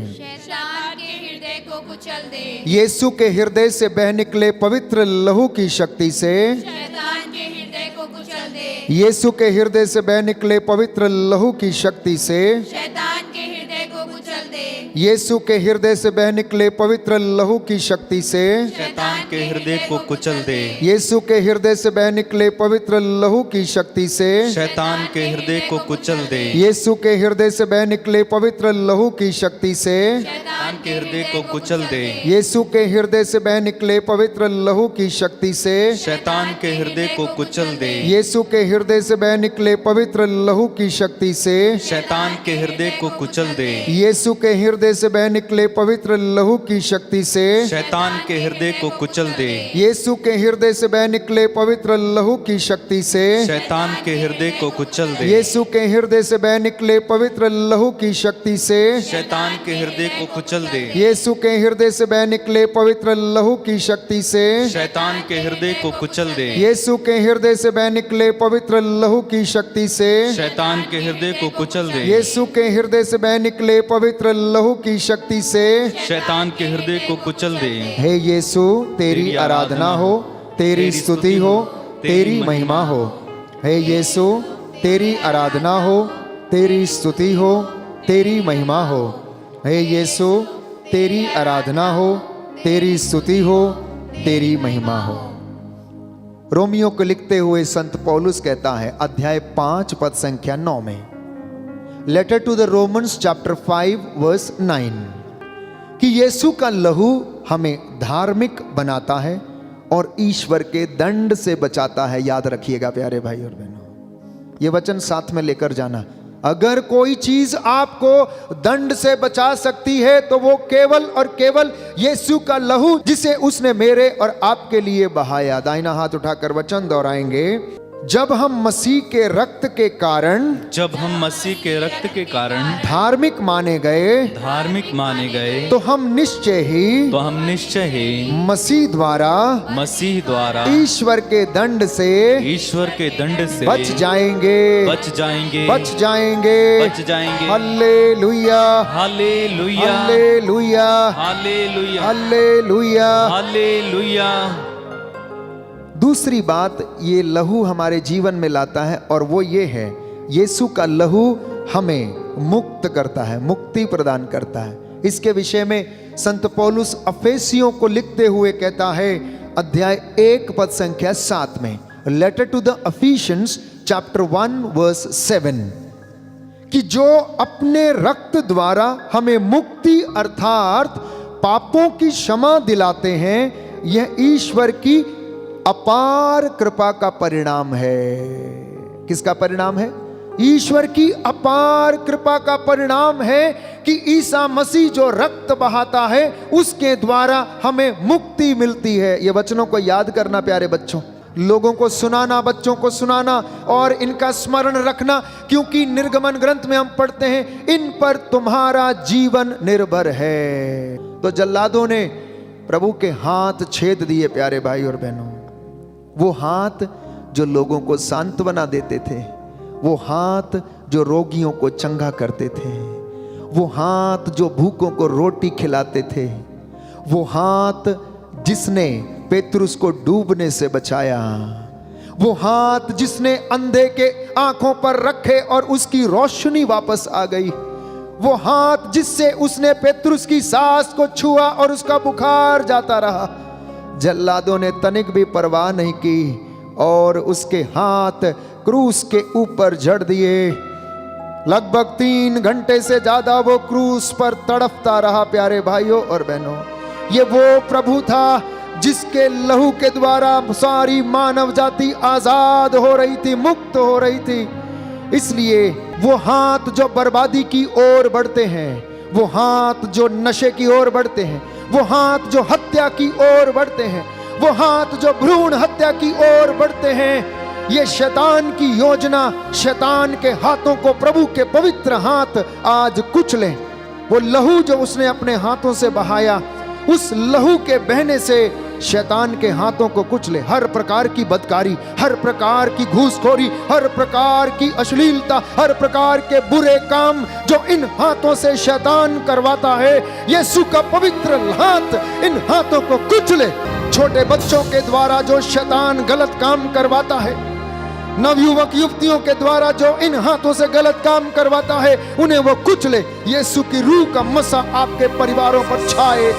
शैतान के हृदय को कुचल दे। यीशु के हृदय से बह निकले पवित्र लहू की शक्ति से शैतान के हृदय को कुचल दे। यीशु के हृदय से बह निकले पवित्र लहू की शक्ति से शैतान के हृदय को कुचल दे। यीशु के हृदय से बह निकले पवित्र लहू की शक्ति से शैतान के हृदय को कुचल दे। यीशु के हृदय से बह निकले पवित्र लहू की शक्ति से शैतान के हृदय को कुचल दे। यीशु के हृदय से बह निकले पवित्र लहू की शक्ति से शैतान के हृदय को कुचल दे। यीशु के हृदय से बह निकले पवित्र लहू की शक्ति से शैतान के हृदय को कुचल दे। यीशु के हृदय से बह निकले पवित्र लहू की शक्ति से शैतान के हृदय को कुचल दे। यीशु के हृदय से बह निकले पवित्र लहू की शक्ति से शैतान के हृदय को कुचल दे। यीशु के हृदय से बह निकले पवित्र लहू की शक्ति से शैतान के हृदय को कुचल दे। यीशु के हृदय से बह निकले पवित्र लहू की शक्ति से शैतान के हृदय को कुचल दे। यीशु के हृदय से बह निकले पवित्र लहू की शक्ति से शैतान के हृदय को कुचल दे। यीशु के हृदय से बह निकले पवित्र लहू की शक्ति से शैतान के हृदय को कुचल दे। यीशु के हृदय से बह निकले पवित्र लहू की शक्ति से शैतान के हृदय को कुचल दे। हे यीशु, तेरी आराधना हो, तेरी स्तुति हो, तेरी महिमा हो। हे यीशु, तेरी आराधना हो, तेरी स्तुति हो, तेरी महिमा हो। हे यीशु, तेरी आराधना हो, तेरी स्तुति हो, तेरी महिमा हो। रोमियो को लिखते हुए संत पौलुस कहता है, अध्याय 5 पद संख्या 9 में, letter to the Romans chapter 5 verse 9, कि यीशु का लहू हमें धार्मिक बनाता है और ईश्वर के दंड से बचाता है। याद रखिएगा प्यारे भाई और बहनों, ये वचन साथ में लेकर जाना। अगर कोई चीज आपको दंड से बचा सकती है तो वो केवल और केवल यीशु का लहू, जिसे उसने मेरे और आपके लिए बहाया। दाहिना हाथ उठाकर वचन दोहराएंगे। जब हम मसीह के रक्त के कारण, जब हम मसीह के रक्त के कारण धार्मिक माने गए, धार्मिक माने गए, तो हम निश्चय ही मसीह द्वारा ईश्वर के दंड से बच जाएंगे। Hallelujah, hallelujah, hallelujah, hallelujah, hallelujah. Hallelujah. दूसरी बात ये लहू हमारे जीवन में लाता है और वो ये है, यीशु का लहू हमें मुक्त करता है, मुक्ति प्रदान करता है। इसके विषय में संत पौलुस अफेसियों को लिखते हुए कहता है, अध्याय 1 पद संख्या 7 में, letter to the Ephesians chapter 1 verse 7, कि जो अपने रक्त द्वारा हमें मुक्ति अर्थात पापों की क्षमा दिलाते हैं, यह ईश्वर की अपार कृपा का परिणाम है। किसका परिणाम है? ईश्वर की अपार कृपा का परिणाम है कि ईसा मसीह जो रक्त बहाता है उसके द्वारा हमें मुक्ति मिलती है। ये वचनों को याद करना प्यारे बच्चों, लोगों को सुनाना, बच्चों को सुनाना और इनका स्मरण रखना, क्योंकि निर्गमन ग्रंथ में हम पढ़ते हैं, इन पर तुम्हारा जीवन निर्भर है। तो जल्लादों ने प्रभु के हाथ छेद दिए प्यारे भाई और बहनों, वो हाथ जो लोगों को सांत्वना देते थे, वो हाथ जो रोगियों को चंगा करते थे, वो हाथ जो भूखों को रोटी खिलाते थे, वो हाथ जिसने पेतरुस को डूबने से बचाया, वो हाथ जिसने अंधे के आंखों पर रखे और उसकी रोशनी वापस आ गई, वो हाथ जिससे उसने पेतरुस की सांस को छुआ और उसका बुखार जाता रहा। जल्लादों ने तनिक भी परवाह नहीं की और उसके हाथ क्रूस के ऊपर जड़ दिए। लगभग 3 घंटे से ज्यादा वो क्रूस पर तड़पता रहा प्यारे भाइयों और बहनों। ये वो प्रभु था जिसके लहू के द्वारा सारी मानव जाति आजाद हो रही थी, मुक्त हो रही थी। इसलिए वो हाथ जो बर्बादी की ओर बढ़ते हैं, वो हाथ जो नशे की ओर बढ़ते हैं, वो हाथ जो हत्या की ओर बढ़ते हैं, वो हाथ जो भ्रूण हत्या की ओर बढ़ते हैं, ये शैतान की योजना, शैतान के हाथों को प्रभु के पवित्र हाथ आज कुचले। वो लहू जो उसने अपने हाथों से बहाया, उस लहू के बहने से शैतान के हाथों को कुचले। हर प्रकार की बदकारी, हर प्रकार की घूसखोरी, हर प्रकार की अश्लीलता, हर प्रकार के बुरे काम जो इन हाथों से शैतान करवाता है, यीशु का पवित्र हाथ इन हाथों को कुचले। छोटे बच्चों के द्वारा जो शैतान गलत काम करवाता है, नवयुवक युवतियों के द्वारा जो इन हाथों से गलत काम करवाता है, उन्हें वो कुचले। यीशु की रूह का मसा आपके परिवारों पर छाए।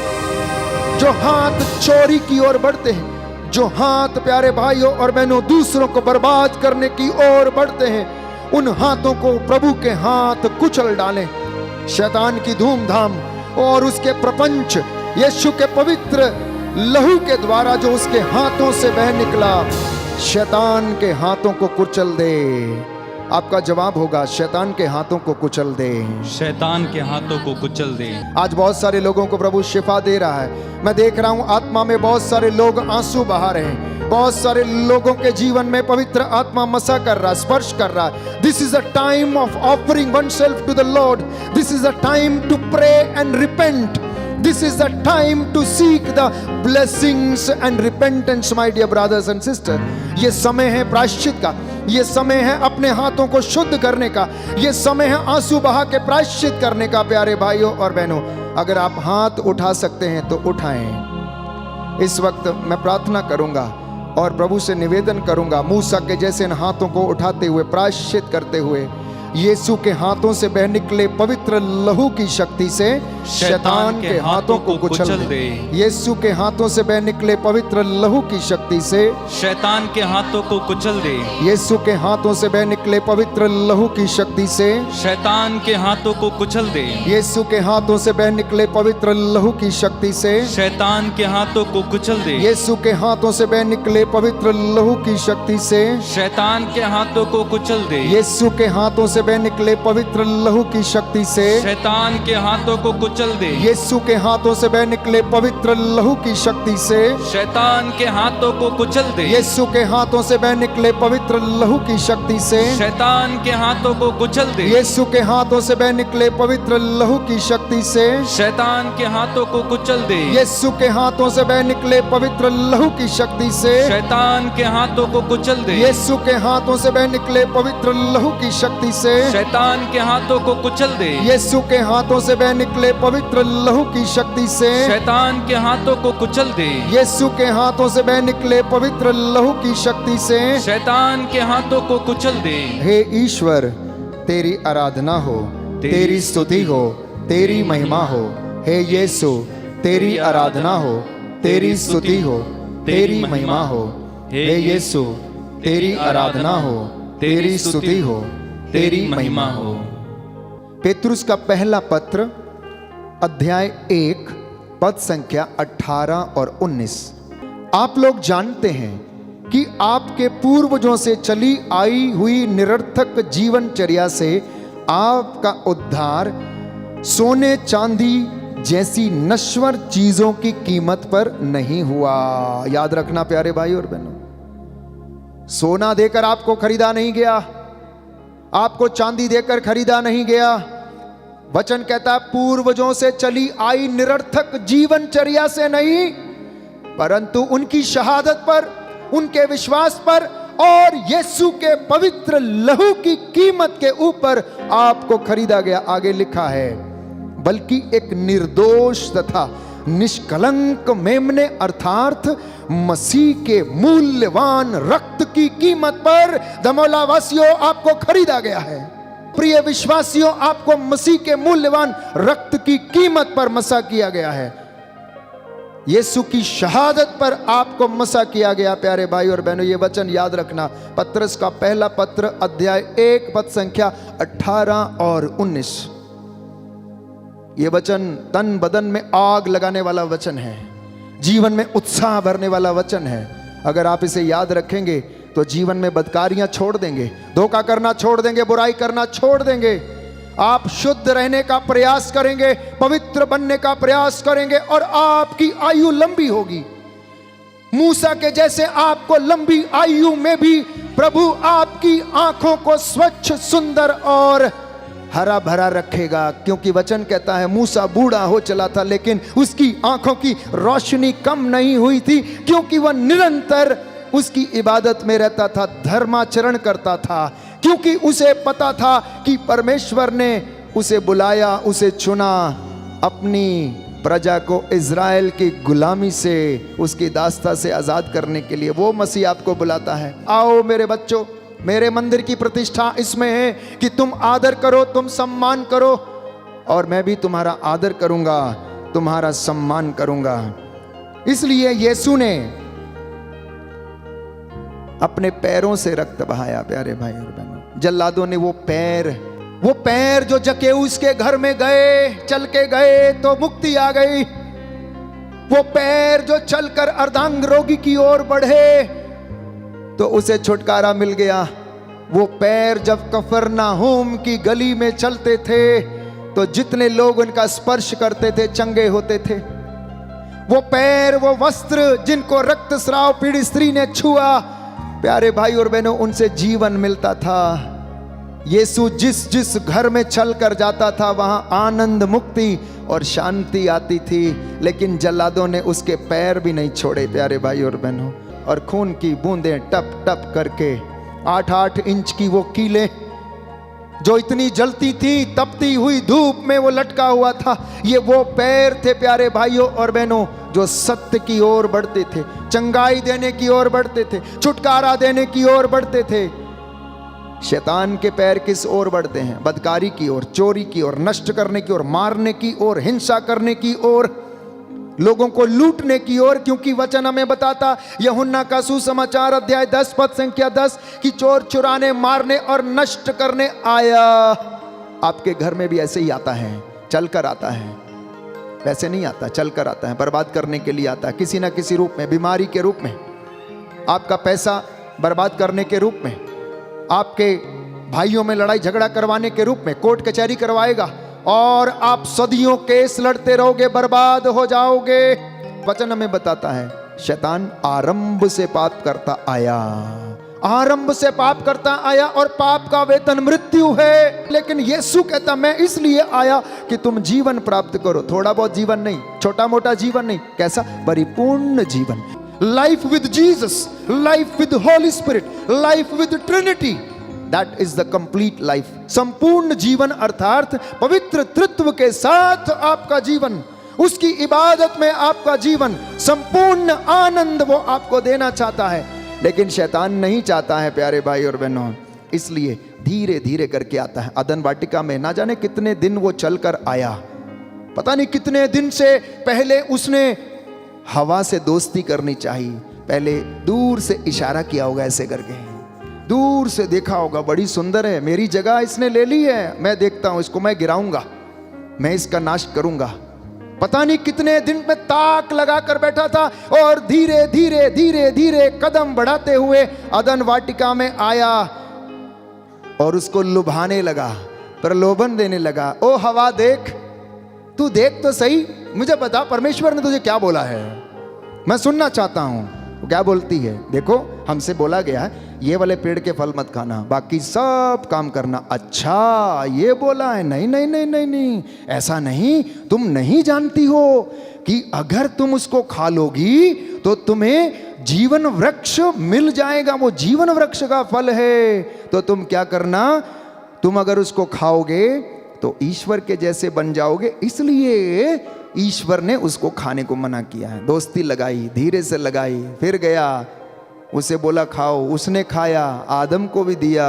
जो हाथ चोरी की ओर बढ़ते हैं, जो हाथ प्यारे भाइयों और बहनों दूसरों को बर्बाद करने की ओर बढ़ते हैं, उन हाथों को प्रभु के हाथ कुचल डालें। शैतान की धूमधाम और उसके प्रपंच यीशु के पवित्र लहू के द्वारा जो उसके हाथों से बह निकला, शैतान के हाथों को कुचल दे। आपका जवाब होगा, शैतान के हाथों को कुचल दे, शैतान के हाथों को कुचल दे। आज बहुत सारे लोगों को प्रभु शिफा दे रहा है। मैं देख रहा हूं आत्मा में बहुत सारे लोग आंसू बहा रहे हैं। बहुत सारे लोगों के जीवन में पवित्र आत्मा मसा कर रहा, स्पर्श कर रहा। This is a time of offering oneself to the Lord. This is a time to pray and repent. This is the time to seek the blessings and repentance, my dear brothers and sisters. ये समय है प्रायश्चित का, ये समय है अपने हाथों को शुद्ध करने का, ये समय है आंसू बहा के प्रायश्चित करने का। प्यारे भाइयों और बहनों, अगर आप हाथ उठा सकते हैं तो उठाएं। इस वक्त मैं प्रार्थना करूंगा और प्रभु से निवेदन करूंगा, मूसा के जैसे इन हाथों को उठाते हुए, प्रायश्चित करते हुए, यीशु के हाथों से बह निकले पवित्र लहू की शक्ति से शैतान के हाथों को कुचल दे। यीशु के हाथों से बह निकले पवित्र लहू की शक्ति से शैतान के हाथों को कुचल दे। यीशु के हाथों से बह निकले पवित्र लहू की शक्ति से शैतान के हाथों को कुचल दे। यीशु के हाथों से बह निकले पवित्र लहू की शक्ति से शैतान के हाथों को कुचल दे। यीशु के हाथों से बह निकले पवित्र लहू की शक्ति से शैतान के हाथों को कुचल दे। यीशु के हाथों से बह निकले पवित्र लहू की शक्ति से शैतान के हाथों को कुचल दे। यीशु के हाथों से बह निकले पवित्र लहू की शक्ति से शैतान के हाथों को कुचल दे। यीशु के हाथों से बह निकले पवित्र लहू की शक्ति से शैतान के हाथों को कुचल दे। यीशु के हाथों से बह निकले पवित्र लहू की शक्ति से शैतान के हाथों को कुचल दे। यीशु के हाथों से बह निकले पवित्र लहू की शक्ति से शैतान के हाथों को कुचल दे। यीशु के हाथों से बह निकले पवित्र लहू की शक्ति से शैतान के हाथों को कुचल दे। यीशु के हाथों से बह निकले पवित्र लहू की शक्ति से शैतान के हाथों को कुचल दे। यीशु के हाथों से बह निकले पवित्र लहू की शक्ति से शैतान के हाथों को कुचल दे। हे ईश्वर, तेरी आराधना हो, तेरी स्तुति हो, तेरी महिमा हो। हे यीशु, तेरी आराधना हो, तेरी स्तुति हो, तेरी महिमा हो। हे यीशु, तेरी आराधना हो, तेरी स्तुति हो, तेरी महिमा हो। पेतरुस का पहला पत्र अध्याय 1 पद संख्या 18 और 19। आप लोग जानते हैं कि आपके पूर्वजों से चली आई हुई निरर्थक जीवनचर्या से आपका उद्धार सोने चांदी जैसी नश्वर चीजों की कीमत पर नहीं हुआ। याद रखना प्यारे भाई और बहनों, सोना देकर आपको खरीदा नहीं गया, आपको चांदी देकर खरीदा नहीं गया। वचन कहता है पूर्वजों से चली आई निरर्थक जीवनचर्या से नहीं, परंतु उनकी शहादत पर, उनके विश्वास पर और यीशु के पवित्र लहू की कीमत के ऊपर आपको खरीदा गया। आगे लिखा है, बल्कि एक निर्दोष तथा निष्कलंक मेमने अर्थात मसीह के मूल्यवान रक्त की कीमत पर दमोला वासियों आपको खरीदा गया है। प्रिय विश्वासियों, आपको मसीह के मूल्यवान रक्त की कीमत पर मसा किया गया है। यीशु की शहादत पर आपको मसा किया गया। प्यारे भाई और बहनों, ये वचन याद रखना। पत्रस का पहला पत्र अध्याय 1 पद संख्या 18 और 19। ये वचन तन बदन में आग लगाने वाला वचन है, जीवन में उत्साह भरने वाला वचन है। अगर आप इसे याद रखेंगे तो जीवन में बदकारियां छोड़ देंगे, धोखा करना छोड़ देंगे, बुराई करना छोड़ देंगे। आप शुद्ध रहने का प्रयास करेंगे, पवित्र बनने का प्रयास करेंगे और आपकी आयु लंबी होगी। मूसा के जैसे आपको लंबी आयु में भी प्रभु आपकी आंखों को स्वच्छ, सुंदर और हरा भरा रखेगा। क्योंकि वचन कहता है मूसा बूढ़ा हो चला था, लेकिन उसकी आंखों की रोशनी कम नहीं हुई थी, क्योंकि वह निरंतर उसकी इबादत में रहता था, धर्माचरण करता था। क्योंकि उसे पता था कि परमेश्वर ने उसे बुलाया, उसे चुना अपनी प्रजा को इज़राइल की गुलामी से, उसकी दास्ता से आज़ाद करने के लिए। वो मसीह आपको बुलाता है, आओ मेरे बच्चों, मेरे मंदिर की प्रतिष्ठा इसमें है कि तुम आदर करो, तुम सम्मान करो, और मैं भी तुम्हारा आदर करूंगा, तुम्हारा सम्मान करूंगा। इसलिए यीशु ने अपने पैरों से रक्त बहाया। प्यारे भाई और बहनों, जल्लादों ने वो पैर जो जकेऊस के घर में गए, चल के गए तो मुक्ति आ गई। वो पैर जो चलकर अर्धांग रोगी की ओर बढ़े तो उसे छुटकारा मिल गया। वो पैर जब कफरनाहूम की गली में चलते थे तो जितने लोग उनका स्पर्श करते थे चंगे होते थे। वो पैर, वो वस्त्र जिनको रक्तस्राव पीड़ित स्त्री ने छुआ, प्यारे भाई और बहनों, उनसे जीवन मिलता था। यीशु जिस घर में चल कर जाता था वहां आनंद, मुक्ति और शांति आती थी। लेकिन जल्लादों ने उसके पैर भी नहीं छोड़े प्यारे भाई और बहनों, और खून की बूंदें टप टप करके 8-8 इंच की वो कीलें जो इतनी जलती थी, तपती हुई धूप में वो लटका हुआ था, ये वो पैर थे प्यारे भाइयों और बहनों जो सत्य की ओर बढ़ते थे, चंगाई देने की ओर बढ़ते थे, छुटकारा देने की ओर बढ़ते थे। शैतान के पैर किस ओर बढ़ते हैं? बदकारी की ओर, चोरी की ओर, नष्ट करने की ओर, मारने की ओर, हिंसा करने की ओर, लोगों को लूटने की ओर। क्योंकि वचन हमें बताता, यूहन्ना का सुसमाचार अध्याय 10 पद संख्या 10 कि चोर चुराने, मारने और नष्ट करने आया। आपके घर में भी ऐसे ही आता है, चलकर आता है, वैसे नहीं आता, चलकर आता है, बर्बाद करने के लिए आता है, किसी ना किसी रूप में, बीमारी के रूप में, आपका पैसा बर्बाद करने के रूप में, आपके भाइयों में लड़ाई झगड़ा करवाने के रूप में, कोर्ट कचहरी करवाएगा और आप सदियों केस लड़ते रहोगे, बर्बाद हो जाओगे। वचन हमें बताता है शैतान आरंभ से पाप करता आया, आरंभ से पाप करता आया और पाप का वेतन मृत्यु है। लेकिन यीशु कहता मैं इसलिए आया कि तुम जीवन प्राप्त करो। थोड़ा बहुत जीवन नहीं, छोटा मोटा जीवन नहीं, कैसा? परिपूर्ण जीवन। Life with Jesus, life with Holi spirit, life with Trinity, that is the complete life. संपूर्ण जीवन अर्थात पवित्र तृत्व के साथ आपका जीवन, उसकी इबादत में आपका जीवन, संपूर्ण आनंद वो आपको देना चाहता है। लेकिन शैतान नहीं चाहता है प्यारे भाई और बहनों, इसलिए धीरे धीरे करके आता है। अदन वाटिका में ना जाने कितने दिन वो चलकर आया, पता नहीं कितने दिन से पहले उसने हवा से दोस्ती करनी चाहिए। पहले दूर से इशारा किया होगा, ऐसे करके दूर से देखा होगा, बड़ी सुंदर है, मेरी जगह इसने ले ली है, मैं देखता हूं इसको, मैं गिराऊंगा, मैं इसका नाश करूंगा। पता नहीं कितने दिन में ताक लगा कर बैठा था और धीरे धीरे धीरे धीरे कदम बढ़ाते हुए अदन वाटिका में आया और उसको लुभाने लगा, प्रलोभन देने लगा। ओ हवा देख, तू देख तो सही, मुझे बता परमेश्वर ने तुझे क्या बोला है, मैं सुनना चाहता हूं। वो क्या बोलती है? देखो हमसे बोला गया है ये वाले पेड़ के फल मत खाना, बाकी सब काम करना। अच्छा ये बोला है? नहीं नहीं नहीं नहीं नहीं, ऐसा नहीं, तुम नहीं जानती हो कि अगर तुम उसको खा लोगी तो तुम्हें जीवन वृक्ष मिल जाएगा, वो जीवन वृक्ष का फल है। तो तुम क्या करना, तुम अगर उसको खाओगे तो ईश्वर के जैसे बन जाओगे, इसलिए ईश्वर ने उसको खाने को मना किया है। दोस्ती लगाई, धीरे से लगाई, फिर गया उसे बोला खाओ, उसने खाया, आदम को भी दिया।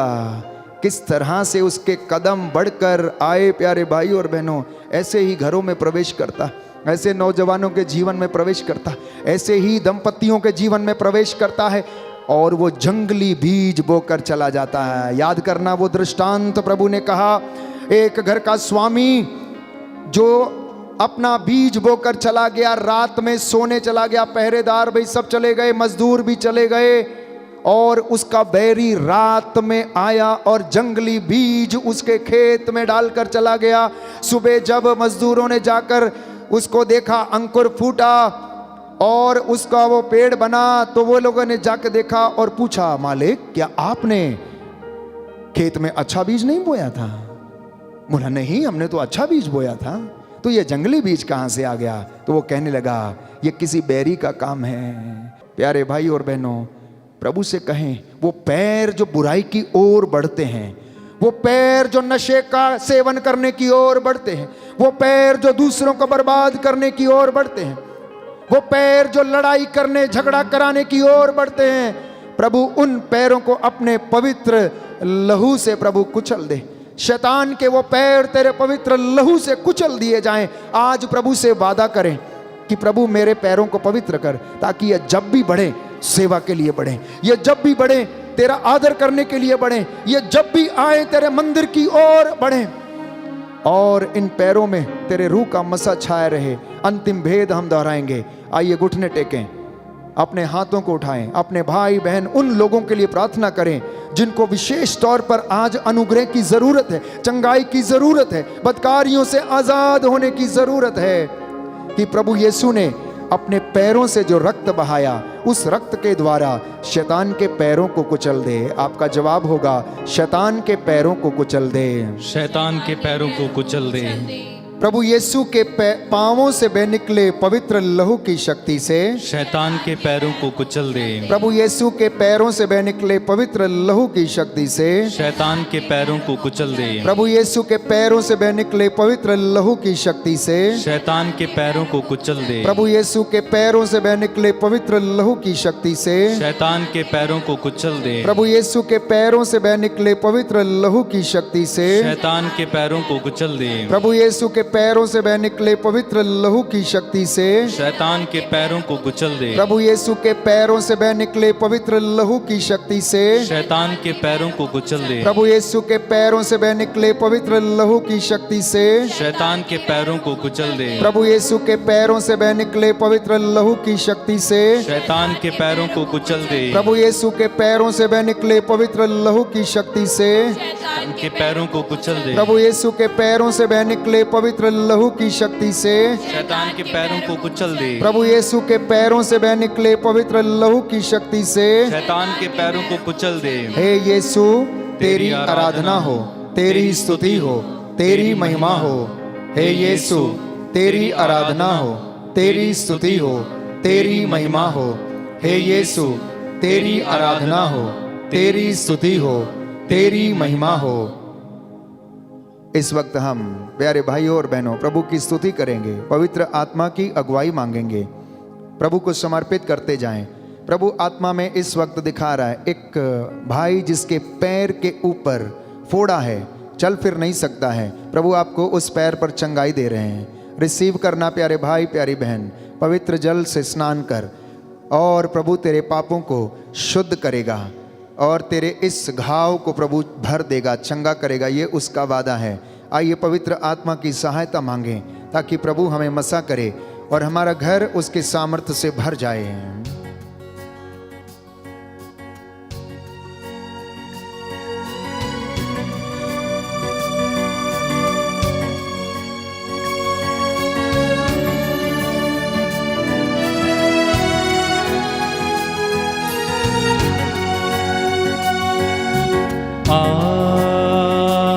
किस तरह से उसके कदम बढ़कर आए प्यारे भाई और बहनों। ऐसे ही घरों में प्रवेश करता, ऐसे नौजवानों के जीवन में प्रवेश करता, ऐसे ही दंपतियों के जीवन में प्रवेश करता है और वो जंगली बीज बोकर चला जाता है। याद करना वो दृष्टांत प्रभु ने कहा, एक घर का स्वामी जो अपना बीज बोकर चला गया, रात में सोने चला गया, पहरेदार भी सब चले गए, मजदूर भी चले गए, और उसका बैरी रात में आया और जंगली बीज उसके खेत में डालकर चला गया। सुबह जब मजदूरों ने जाकर उसको देखा, अंकुर फूटा और उसका वो पेड़ बना, तो वो लोगों ने जाकर देखा और पूछा, मालिक क्या आपने खेत में अच्छा बीज नहीं बोया था? बोला नहीं, हमने तो अच्छा बीज बोया था, तो ये जंगली बीज कहां से आ गया? तो वो कहने लगा ये किसी बैरी का काम है। प्यारे भाई और बहनों, प्रभु से कहें, वो पैर जो बुराई की ओर बढ़ते हैं, वो पैर जो नशे का सेवन करने की ओर बढ़ते हैं, वो पैर जो दूसरों को बर्बाद करने की ओर बढ़ते हैं, वो पैर जो लड़ाई करने झगड़ा कराने की ओर बढ़ते हैं, प्रभु उन पैरों को अपने पवित्र लहू से प्रभु कुचल दे। शैतान के वो पैर तेरे पवित्र लहू से कुचल दिए जाएं। आज प्रभु से वादा करें कि प्रभु मेरे पैरों को पवित्र कर, ताकि ये जब भी बढ़े सेवा के लिए बढ़े, ये जब भी बढ़े तेरा आदर करने के लिए बढ़े, ये जब भी आए तेरे मंदिर की ओर बढ़े, और इन पैरों में तेरे रूह का मसा छाया रहे। अंतिम भेद हम दोहराएंगे। आइए घुटने टेकें, अपने हाथों को उठाएं, अपने भाई बहन उन लोगों के लिए प्रार्थना करें जिनको विशेष तौर पर आज अनुग्रह की जरूरत है, चंगाई की जरूरत है, बदकारियों से आजाद होने की जरूरत है, कि प्रभु यीशु ने अपने पैरों से जो रक्त बहाया, उस रक्त के द्वारा शैतान के पैरों को कुचल दे। आपका जवाब होगा, शैतान के पैरों को कुचल दे, शैतान के पैरों को कुचल दे। प्रभु यीशु के पांवों से बह निकले पवित्र लहू की शक्ति से शैतान के पैरों को कुचल दे। प्रभु यीशु के पैरों से बह निकले पवित्र लहू की शक्ति से शैतान के पैरों को कुचल दे। प्रभु यीशु के पैरों से बह निकले पवित्र लहू की शक्ति से शैतान के पैरों को कुचल दे। प्रभु यीशु के पैरों से बह निकले पवित्र लहू की शक्ति से शैतान के पैरों को कुचल दे। प्रभु यीशु के पैरों से बह निकले पवित्र लहू की शक्ति से शैतान के पैरों को कुचल दे। प्रभु यीशु के पैरों से बह निकले पवित्र लहू की शक्ति से शैतान के पैरों को कुचल दे। प्रभु यीशु के पैरों से बह निकले पवित्र लहू की शक्ति से शैतान के पैरों को कुचल दे। प्रभु यीशु के पैरों से बह निकले पवित्र लहू की शक्ति से शैतान के पैरों को कुचल दे। प्रभु यीशु के पैरों से बह निकले पवित्र लहू की शक्ति से शैतान के पैरों को कुचल दे। प्रभु यीशु के पैरों से बह निकले पवित्र लहू की शक्ति से शैतान के पैरों को कुचल दे। प्रभु यीशु के पैरों से बह निकले पवित्र लहू की शक्ति से शैतान के पैरों को कुचल दे। प्रभु यीशु के पैरों से बह निकले पवित्र लहू की शक्ति से शैतान के पैरों को कुचल दे। हे यीशु तेरी आराधना हो, तेरी स्तुति हो, तेरी महिमा हो। हे यीशु तेरी आराधना हो, तेरी स्तुति हो, तेरी महिमा हो। हे यीशु तेरी आराधना हो, तेरी स्तुति हो, तेरी महिमा हो। इस वक्त हम प्यारे भाइयों और बहनों प्रभु की स्तुति करेंगे, पवित्र आत्मा की अगुवाई मांगेंगे, प्रभु को समर्पित करते जाएं। प्रभु आत्मा में इस वक्त दिखा रहा है एक भाई जिसके पैर के ऊपर फोड़ा है, चल फिर नहीं सकता है। प्रभु आपको उस पैर पर चंगाई दे रहे हैं। रिसीव करना प्यारे भाई प्यारी बहन, पवित्र जल से स्नान कर और प्रभु तेरे पापों को शुद्ध करेगा और तेरे इस घाव को प्रभु भर देगा, चंगा करेगा। ये उसका वादा है। आइए पवित्र आत्मा की सहायता मांगें ताकि प्रभु हमें मसा करे और हमारा घर उसके सामर्थ्य से भर जाए।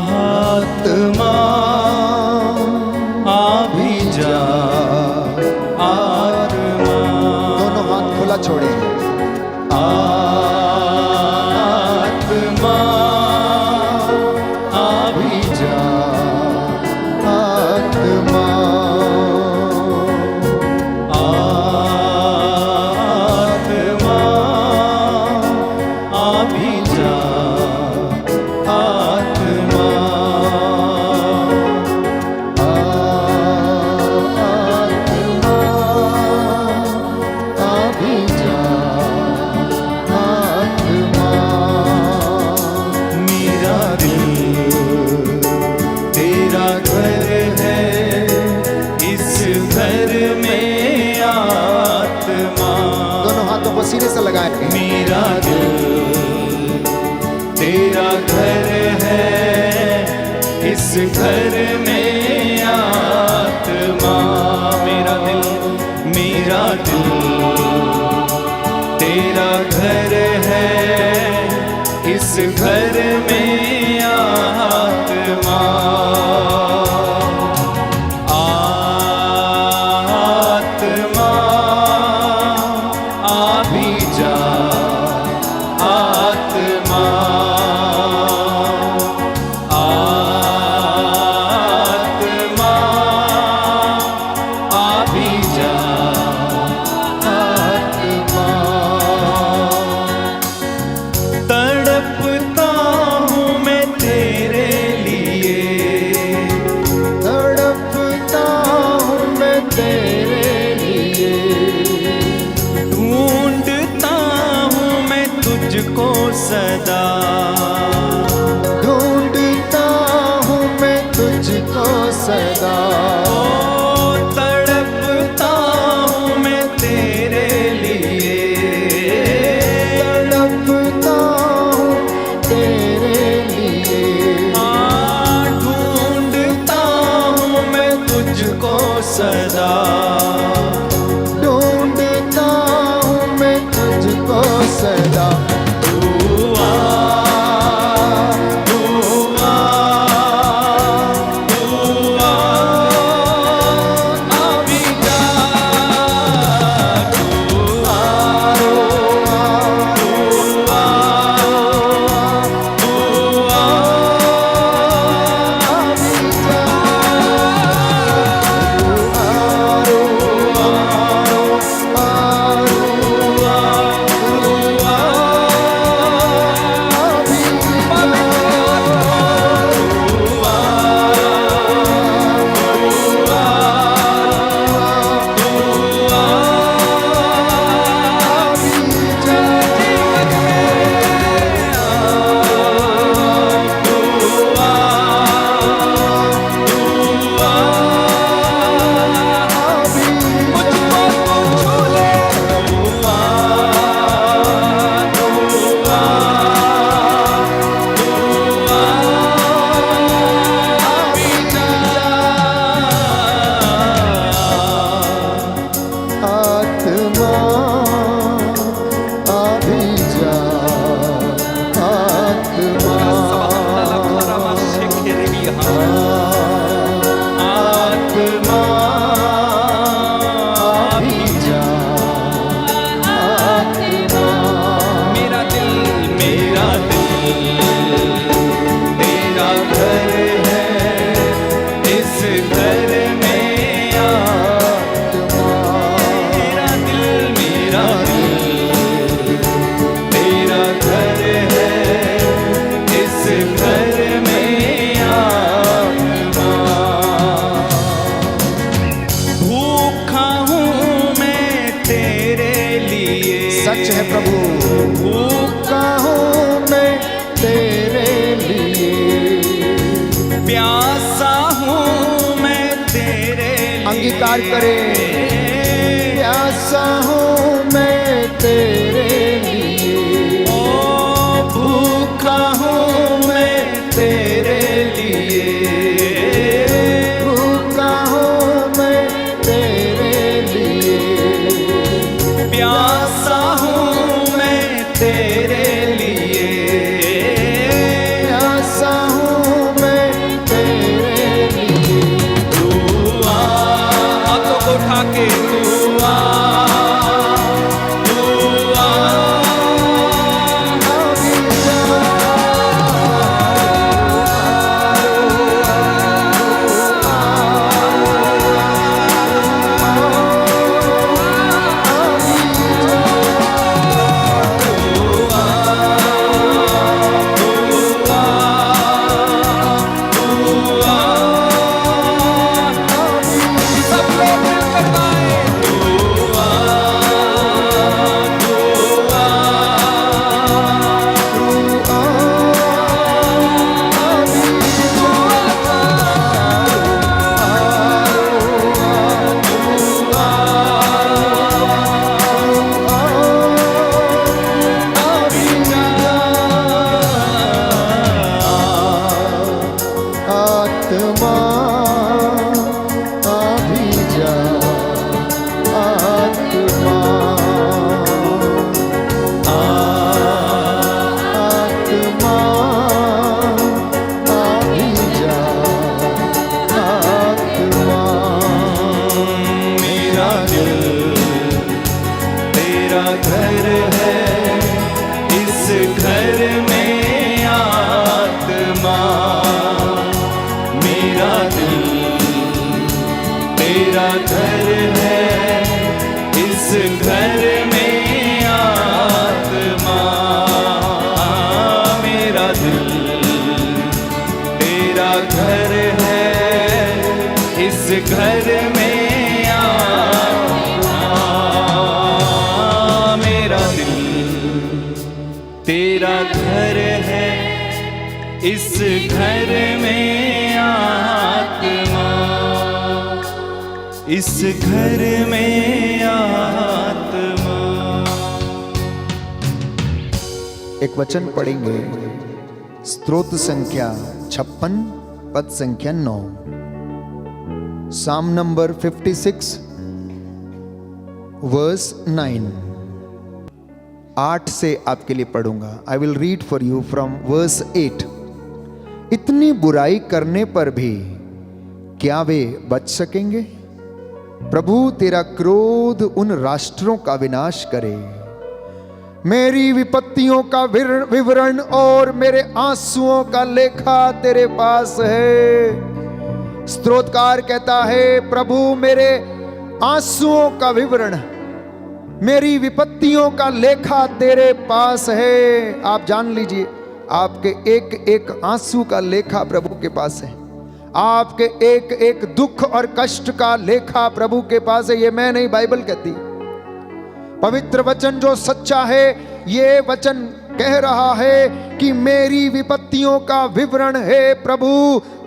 आत्मा अभी जा, आत्मा दोनों हाथ खुला छोड़े। आत्मा अभी जा, आत्मा आत्मा अभी जा, आत्मा अभी जा, आत्मा। मेरा दिल तेरा घर है, इस घर में आत्मा। दोनों हाथों को सीने से लगाए। मेरा दिल तेरा घर है, इस घर में आत्मा। मेरा दिल तेरा घर है, इस घर में आत्मा। आत्मा अभी जा, आत्मा आत्मा अभी जा, आत्मा तड़पता हूँ मैं तेरे लिए, तड़पता हूँ मैं तेरे लिए। ढूंढता हूँ मैं तुझको सदा, ढूंढता हूँ मैं तुझको सदा। ओ तड़पता हूँ मैं तेरे लिए, तड़पता हूँ तेरे लिए। ढूंढता हूँ मैं तुझको सदा। ढूंढता हूँ मैं तुझको सदा। तू आ, तू आ, तू आ, सच है प्रभु, भूखा हूँ मैं तेरे लिए, प्यासा हूँ मैं तेरे लिए। अंगीकार करें, प्यासा हूँ मैं तेरे लिए, ओ भूखा हूँ मैं तेरे लिए, भूखा हूँ मैं तेरे लिए, प्यासा हूँ मैं तेरे लिए, प्यासा हूँ मैं तेरे लिए। तू आ, हाथों को उठा के तू आ, तू आ, सब लोग मिलकर गाएं। तू आ, तू आ, आत्मा अभी जा, आत्मा आत्मा अभी जा, आत्मा। मेरा दिल तेरा घर है, इस घर में आत्मा। मेरा दिल तेरा घर है, इस घर में आत्मा। मेरा दिल तेरा घर है, इस घर में आत्मा। मेरा दिल तेरा घर है, इस घर में आत्मा, इस घर में आत्मा। एक वचन पढ़ेंगे, स्तोत्र संख्या 56 पद संख्या 9, साम नंबर 56 वर्स 9। 8 से आपके लिए पढ़ूंगा। I will read for you from verse 8। इतनी बुराई करने पर भी क्या वे बच सकेंगे? प्रभु तेरा क्रोध उन राष्ट्रों का विनाश करे। मेरी विपत्तियों का विवरण और मेरे आंसुओं का लेखा तेरे पास है। स्तोत्रकार कहता है, प्रभु मेरे आंसुओं का विवरण, मेरी विपत्तियों का लेखा तेरे पास है। आप जान लीजिए, आपके एक एक आंसू का लेखा प्रभु के पास है। आपके एक एक दुख और कष्ट का लेखा प्रभु के पास है। ये मैं नहीं, बाइबल कहती। पवित्र वचन जो सच्चा है, ये वचन कह रहा है कि मेरी विपत्तियों का विवरण है प्रभु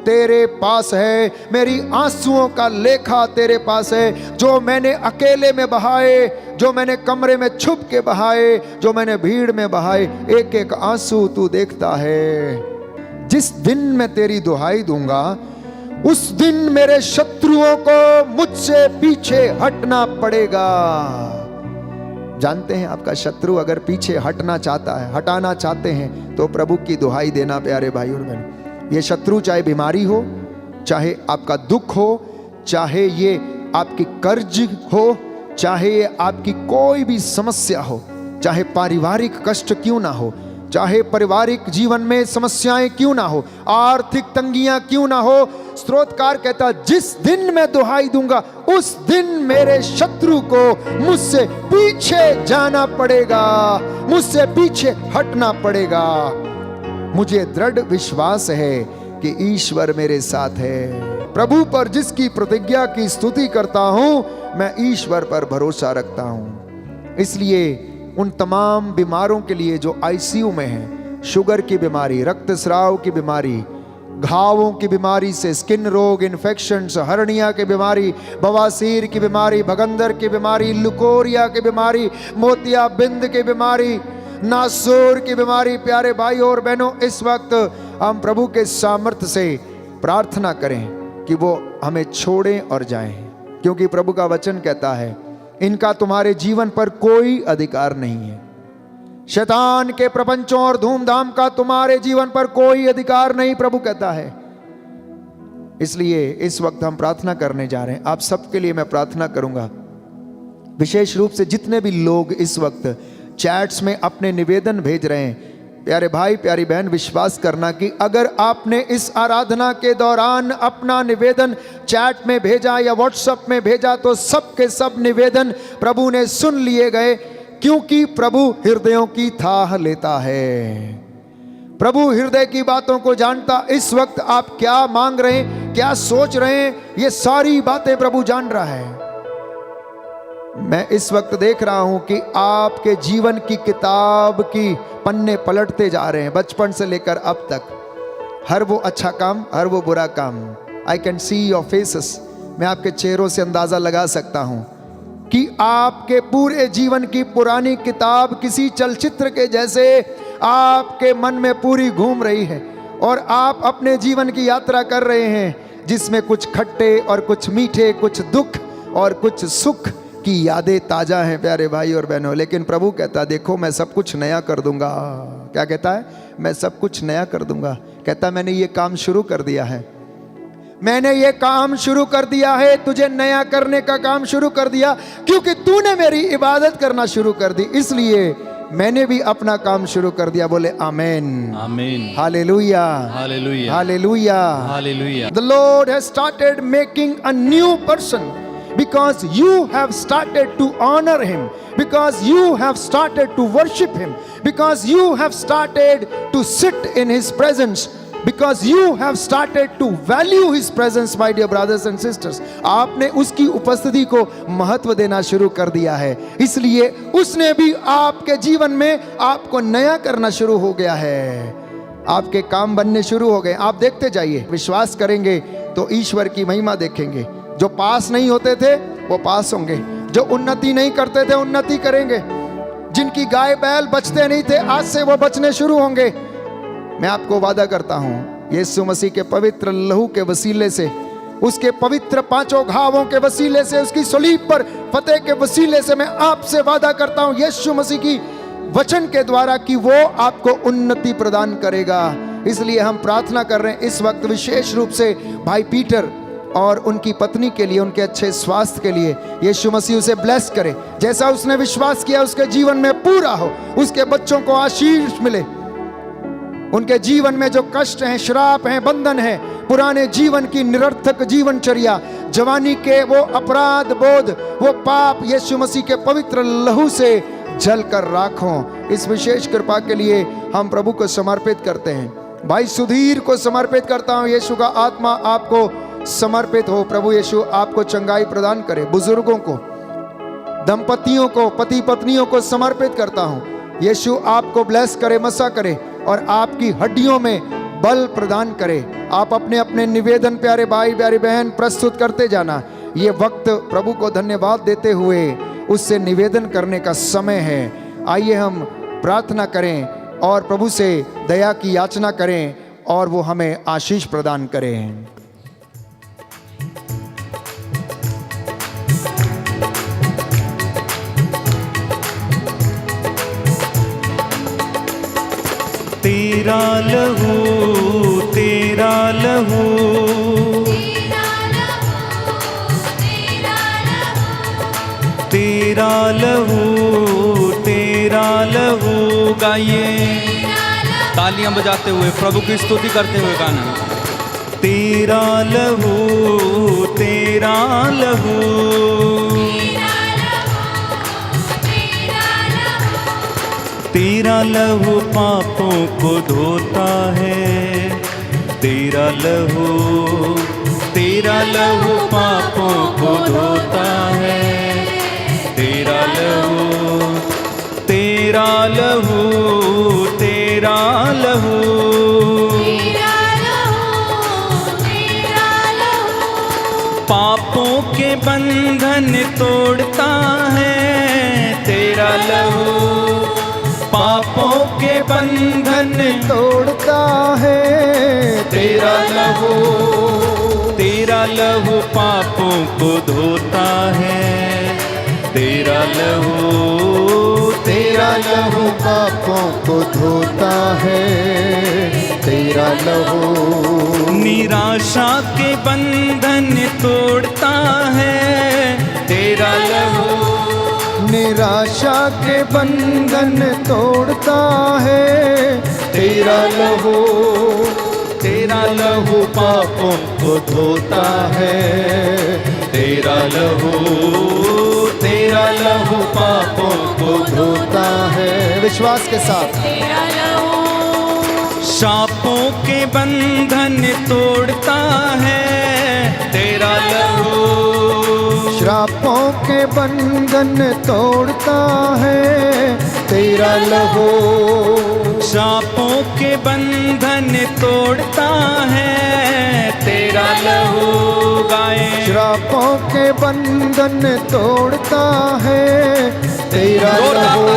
तेरे पास है। मेरी आंसुओं का लेखा तेरे पास है। जो मैंने अकेले में बहाए, जो मैंने कमरे में छुप के बहाए, जो मैंने भीड़ में बहाए, एक एक आंसू तू देखता है। जिस दिन मैं तेरी दुहाई दूंगा, उस दिन मेरे शत्रुओं को मुझसे पीछे हटना पड़ेगा। जानते हैं, आपका शत्रु अगर पीछे हटना चाहता है, हटाना चाहते हैं, तो प्रभु की दुहाई देना प्यारे भाई और बहन। ये शत्रु चाहे बीमारी हो, चाहे आपका दुख हो, चाहे ये आपकी कर्ज हो, चाहे ये आपकी कोई भी समस्या हो, चाहे पारिवारिक कष्ट क्यों ना हो, चाहे पारिवारिक जीवन में समस्याएं क्यों ना हो, आर्थिक तंगियां क्यों ना हो, स्तोत्रकार कहता, जिस दिन मैं दुहाई दूंगा, उस दिन मेरे शत्रु को मुझसे पीछे जाना पड़ेगा, मुझसे पीछे हटना पड़ेगा। मुझे दृढ़ विश्वास है कि ईश्वर मेरे साथ है। प्रभु पर जिसकी प्रतिज्ञा की स्तुति करता हूं, मैं ईश्वर पर भरोसा रखता हूं। इसलिए उन तमाम बीमारों के लिए जो आईसीयू में हैं, शुगर की बीमारी, रक्तस्राव की बीमारी, घावों की बीमारी से, स्किन रोग, इन्फेक्शंस, हर्निया की बीमारी, बवासीर की बीमारी, भगंदर की बीमारी, लुकोरिया की बीमारी, मोतियाबिंद की बीमारी, नासूर की बीमारी। प्यारे भाई और बहनों, इस वक्त हम प्रभु के सामर्थ्य से प्रार्थना करें कि वो हमें छोड़ें और जाएं, क्योंकि प्रभु का वचन कहता है इनका तुम्हारे जीवन पर कोई अधिकार नहीं है। शैतान के प्रपंचों और धूमधाम का तुम्हारे जीवन पर कोई अधिकार नहीं, प्रभु कहता है। इसलिए इस वक्त हम प्रार्थना करने जा रहे हैं। आप सबके लिए मैं प्रार्थना करूंगा, विशेष रूप से जितने भी लोग इस वक्त चैट्स में अपने निवेदन भेज रहे हैं। प्यारे भाई प्यारी बहन, विश्वास करना कि अगर आपने इस आराधना के दौरान अपना निवेदन चैट में भेजा या व्हाट्सएप में भेजा तो सब के सब निवेदन प्रभु ने सुन लिए गए, क्योंकि प्रभु हृदयों की थाह लेता है। प्रभु हृदय की बातों को जानता। इस वक्त आप क्या मांग रहे हैं, क्या सोच रहे हैं, ये सारी बातें प्रभु जान रहा है। मैं इस वक्त देख रहा हूं कि आपके जीवन की किताब की पन्ने पलटते जा रहे हैं, बचपन से लेकर अब तक। हर वो अच्छा काम, हर वो बुरा काम। I can see your faces. मैं आपके चेहरों से अंदाजा लगा सकता हूं कि आपके पूरे जीवन की पुरानी किताब किसी चलचित्र के जैसे आपके मन में पूरी घूम रही है, और आप अपने जीवन की यात्रा कर रहे हैं, जिसमें कुछ खट्टे और कुछ मीठे, कुछ दुख और कुछ सुख की यादें ताजा हैं प्यारे भाई और बहनों। लेकिन प्रभु कहता है देखो मैं सब कुछ नया कर दूंगा। क्या कहता है? मैं सब कुछ नया कर दूंगा। कहता मैंने ये काम शुरू कर दिया है, मैंने ये काम शुरू कर दिया है, तुझे नया करने का काम शुरू कर दिया, क्योंकि तूने मेरी इबादत करना शुरू कर दी, इसलिए मैंने भी अपना काम शुरू कर दिया। बोले आमीन, आमीन, hallelujah, hallelujah, hallelujah, hallelujah. The Lord has started making a new person because you have started to honor him, because you have started to worship him, because you have started to sit in his presence, because you have started to value his presence, my dear brothers and sisters. आपने उसकी उपस्थिति को महत्व देना शुरू कर दिया है, इसलिए उसने भी आपके जीवन में आपको नया करना शुरू हो गया है। आपके काम बनने शुरू हो गए। आप देखते जाइए, विश्वास करेंगे तो ईश्वर की महिमा देखेंगे। जो पास नहीं होते थे वो पास होंगे, जो उन्नति नहीं करते थे उन्नति करेंगे, जिनकी गाय बैल बचते नहीं थे आज से वो बचने शुरू होंगे। मैं आपको वादा करता हूं, यीशु मसीह के पवित्र लहू के वसीले से, उसके पवित्र पांचों घावों के वसीले से, उसकी सलीब पर फतेह के वसीले से मैं आपसे वादा करता हूं यीशु मसीह की वचन के द्वारा कि वो आपको उन्नति प्रदान करेगा। इसलिए हम प्रार्थना कर रहे हैं इस वक्त विशेष रूप से भाई पीटर और उनकी पत्नी के लिए, उनके अच्छे स्वास्थ्य के लिए यीशु मसीह उसे ब्लेस करे। जैसा उसने विश्वास किया उसके जीवन में पूरा हो, उसके बच्चों को आशीष मिले। उनके जीवन में जो कष्ट हैं, श्राप हैं, बंधन हैं, पुराने जीवन की निरर्थक जीवनचर्या, जवानी के वो अपराध बोध, वो पाप यीशु मसीह के पवित्र लहू से जल कर राखों। इस विशेष कृपा के लिए हम प्रभु को समर्पित करते हैं। भाई सुधीर को समर्पित करता हूं। यीशु का आत्मा आपको समर्पित हो। प्रभु यीशु आपको चंगाई प्रदान करे। बुजुर्गों को, दंपतियों को, पति पत्नियों को समर्पित करता हूं। यीशु आपको ब्लेस करे, मसा करे और आपकी हड्डियों में बल प्रदान करे। आप अपने अपने निवेदन प्यारे भाई प्यारी बहन प्रस्तुत करते जाना। ये वक्त प्रभु को धन्यवाद देते हुए उससे निवेदन करने का समय है। आइए हम प्रार्थना करें और प्रभु से दया की याचना करें और वो हमें आशीष प्रदान करें। तेरा लहू, तेरा लहू, तेरा लहू, तेरा लहू। गाइए तालियां बजाते हुए, प्रभु की स्तुति करते हुए गाना। तेरा लहू, तेरा लहू, तेरा लहू पापों को धोता है। तेरा लहू, तेरा लहू पापों को धोता है। तेरा लहू, तेरा लहू तेरा लहू तेरा लहू पापों के बंधन तोड़ता है तेरा लहू पापों के बंधन तोड़ता है तेरा लहू पापों को धोता है तेरा लहू पापों को धोता है तेरा लहू निराशा के बंधन तोड़ता है तेरा लहू निराशा के बंधन तोड़ता है तेरा लहू पापों को धोता है तेरा लहू पापों को धोता है। विश्वास के साथ तेरा लहू शापों के बंधन तोड़ता है तेरा लहू श्रापों के बंधन तोड़ता है तेरा लहू शापों के बंधन तोड़ता है तेरा लहू गाए श्रापों के बंधन तोड़ता है तेरा लहू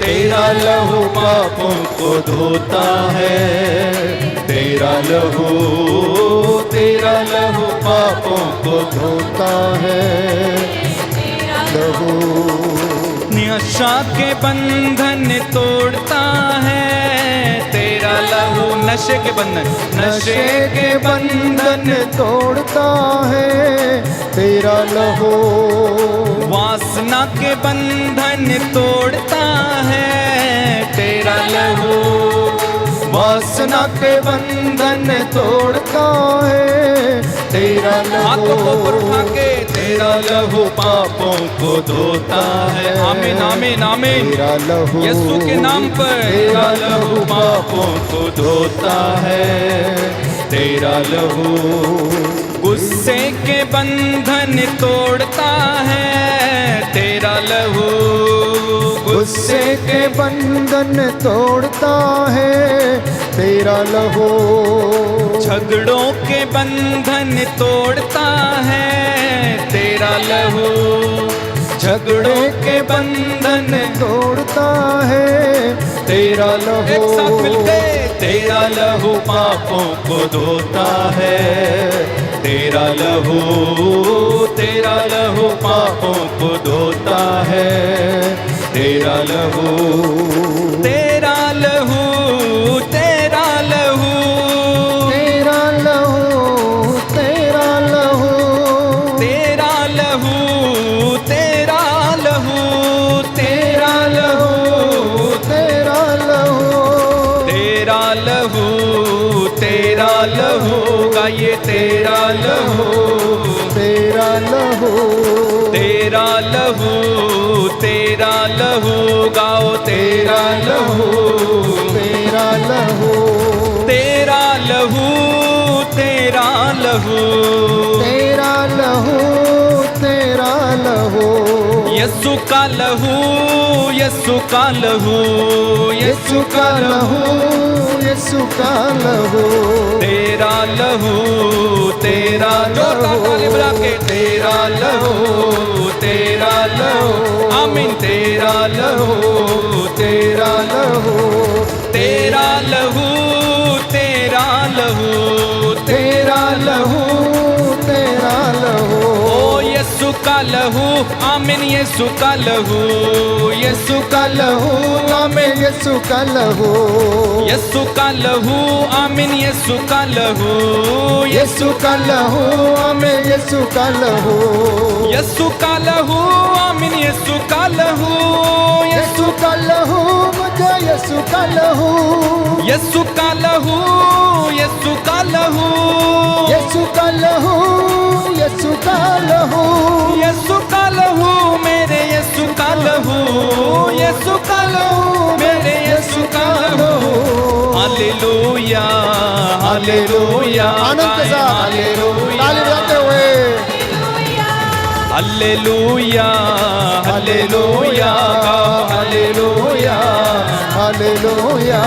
तेरा लहू पापों को धोता है तेरा लहू पापों को धोता है लहू नशा के बंधन तोड़ता है तेरा लहू नशे के बंधन तोड़ता है तेरा लहू वासना के बंधन तोड़ता है तेरा लहू वासना के बंधन तोड़ता है तेरा हाथों को ऊपर लहू उठा के तेरा लहू पापों को धोता है आमीन आमीन आमीन तेरा लहू यीशु के नाम पर तेरा लहू पापों को धोता है तेरा लहू गुस्से के बंधन तोड़ता है तेरा लहू गुस्से के बंधन तोड़ता है तेरा लहू झगड़ों के बंधन तोड़ता है तेरा लहू झगड़ों के बंधन तोड़ता है तेरा लहू एक साथ मिलके तेरा लहू पापों को धोता है तेरा लहू पापों को धोता है तेरा लहू तेरा लहू तेरा लहू तेरा लहू तेरा लहू तेरा लहू तेरा लहू तेरा लहू तेरा लहू तेरा लहू गाइए तेरा लहू तेरा लहू तेरा लहू तेरा लहू गाओ तेरा लहू तेरा लहू तेरा लहू तेरा लहू तेरा लहू तेरा लहू यीशु का लहू यीशु का लहू यीशु का लहू यीशु का लहू तेरा लहू तेरा जोरदार ताली बजा के तेरा लहू आमीन तेरा लहू तेरा लहू तेरा लहू तेरा लहू तेरा लहू तेरा लहू ओ यीशु का लहू आमीन यीशु का लहू यीशु का लहू आमीन यीशु का लहू यीशु का लहू आमीन यीशु का लहू यीशु का लहू आमीन यीशु का लहू यीशु का लहू आमीन यीशु का लहू यीशु का लहू मुझे यीशु का लहू यीशु का लहू यीशु का लहू यीशु का लहू यीशु का लहू यीशु का लहू मेरे यीशु का लहू यीशु का लहू मेरे यीशु का लहू हालेलुया हालेलुया आनंद के साथ हालेलुया ताली बजाते हुए हालेलुया हालेलुया हालेलुया हालेलुया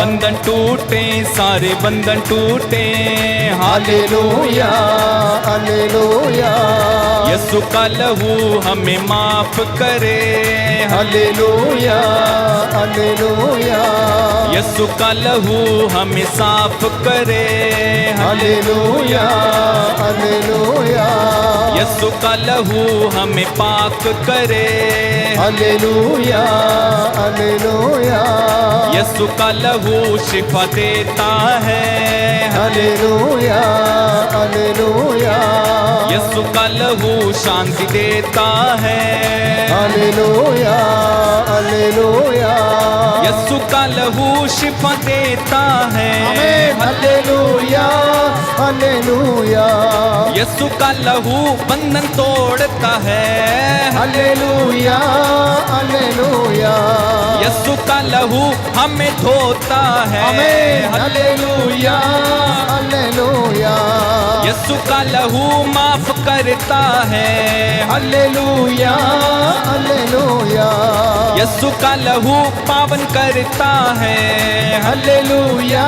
बंधन टूटे सारे बंधन टूटे हालेलुया हालेलुया यीशु का लहू हमें माफ करे हालेलुया हालेलुया यीशु का लहू हमें साफ करे हालेलुया हालेलुया यीशु का लहू हमें पाक करे हालेलुया हालेलुया यीशु का लहू शिफा देता है हालेलुया हालेलुया यीशु का लहू शांति देता है हालेलुया हालेलुया यीशु का लहू शिफा देता है हालेलुया हालेलुया यीशु का लहू बंधन तोड़ता है हालेलुया हालेलुया यीशु का लहू हमें धोता है हालेलुया हालेलुया यीशु का लहू माफ करता है हालेलुया हालेलुया यीशु का लहू पावन करता है हालेलुया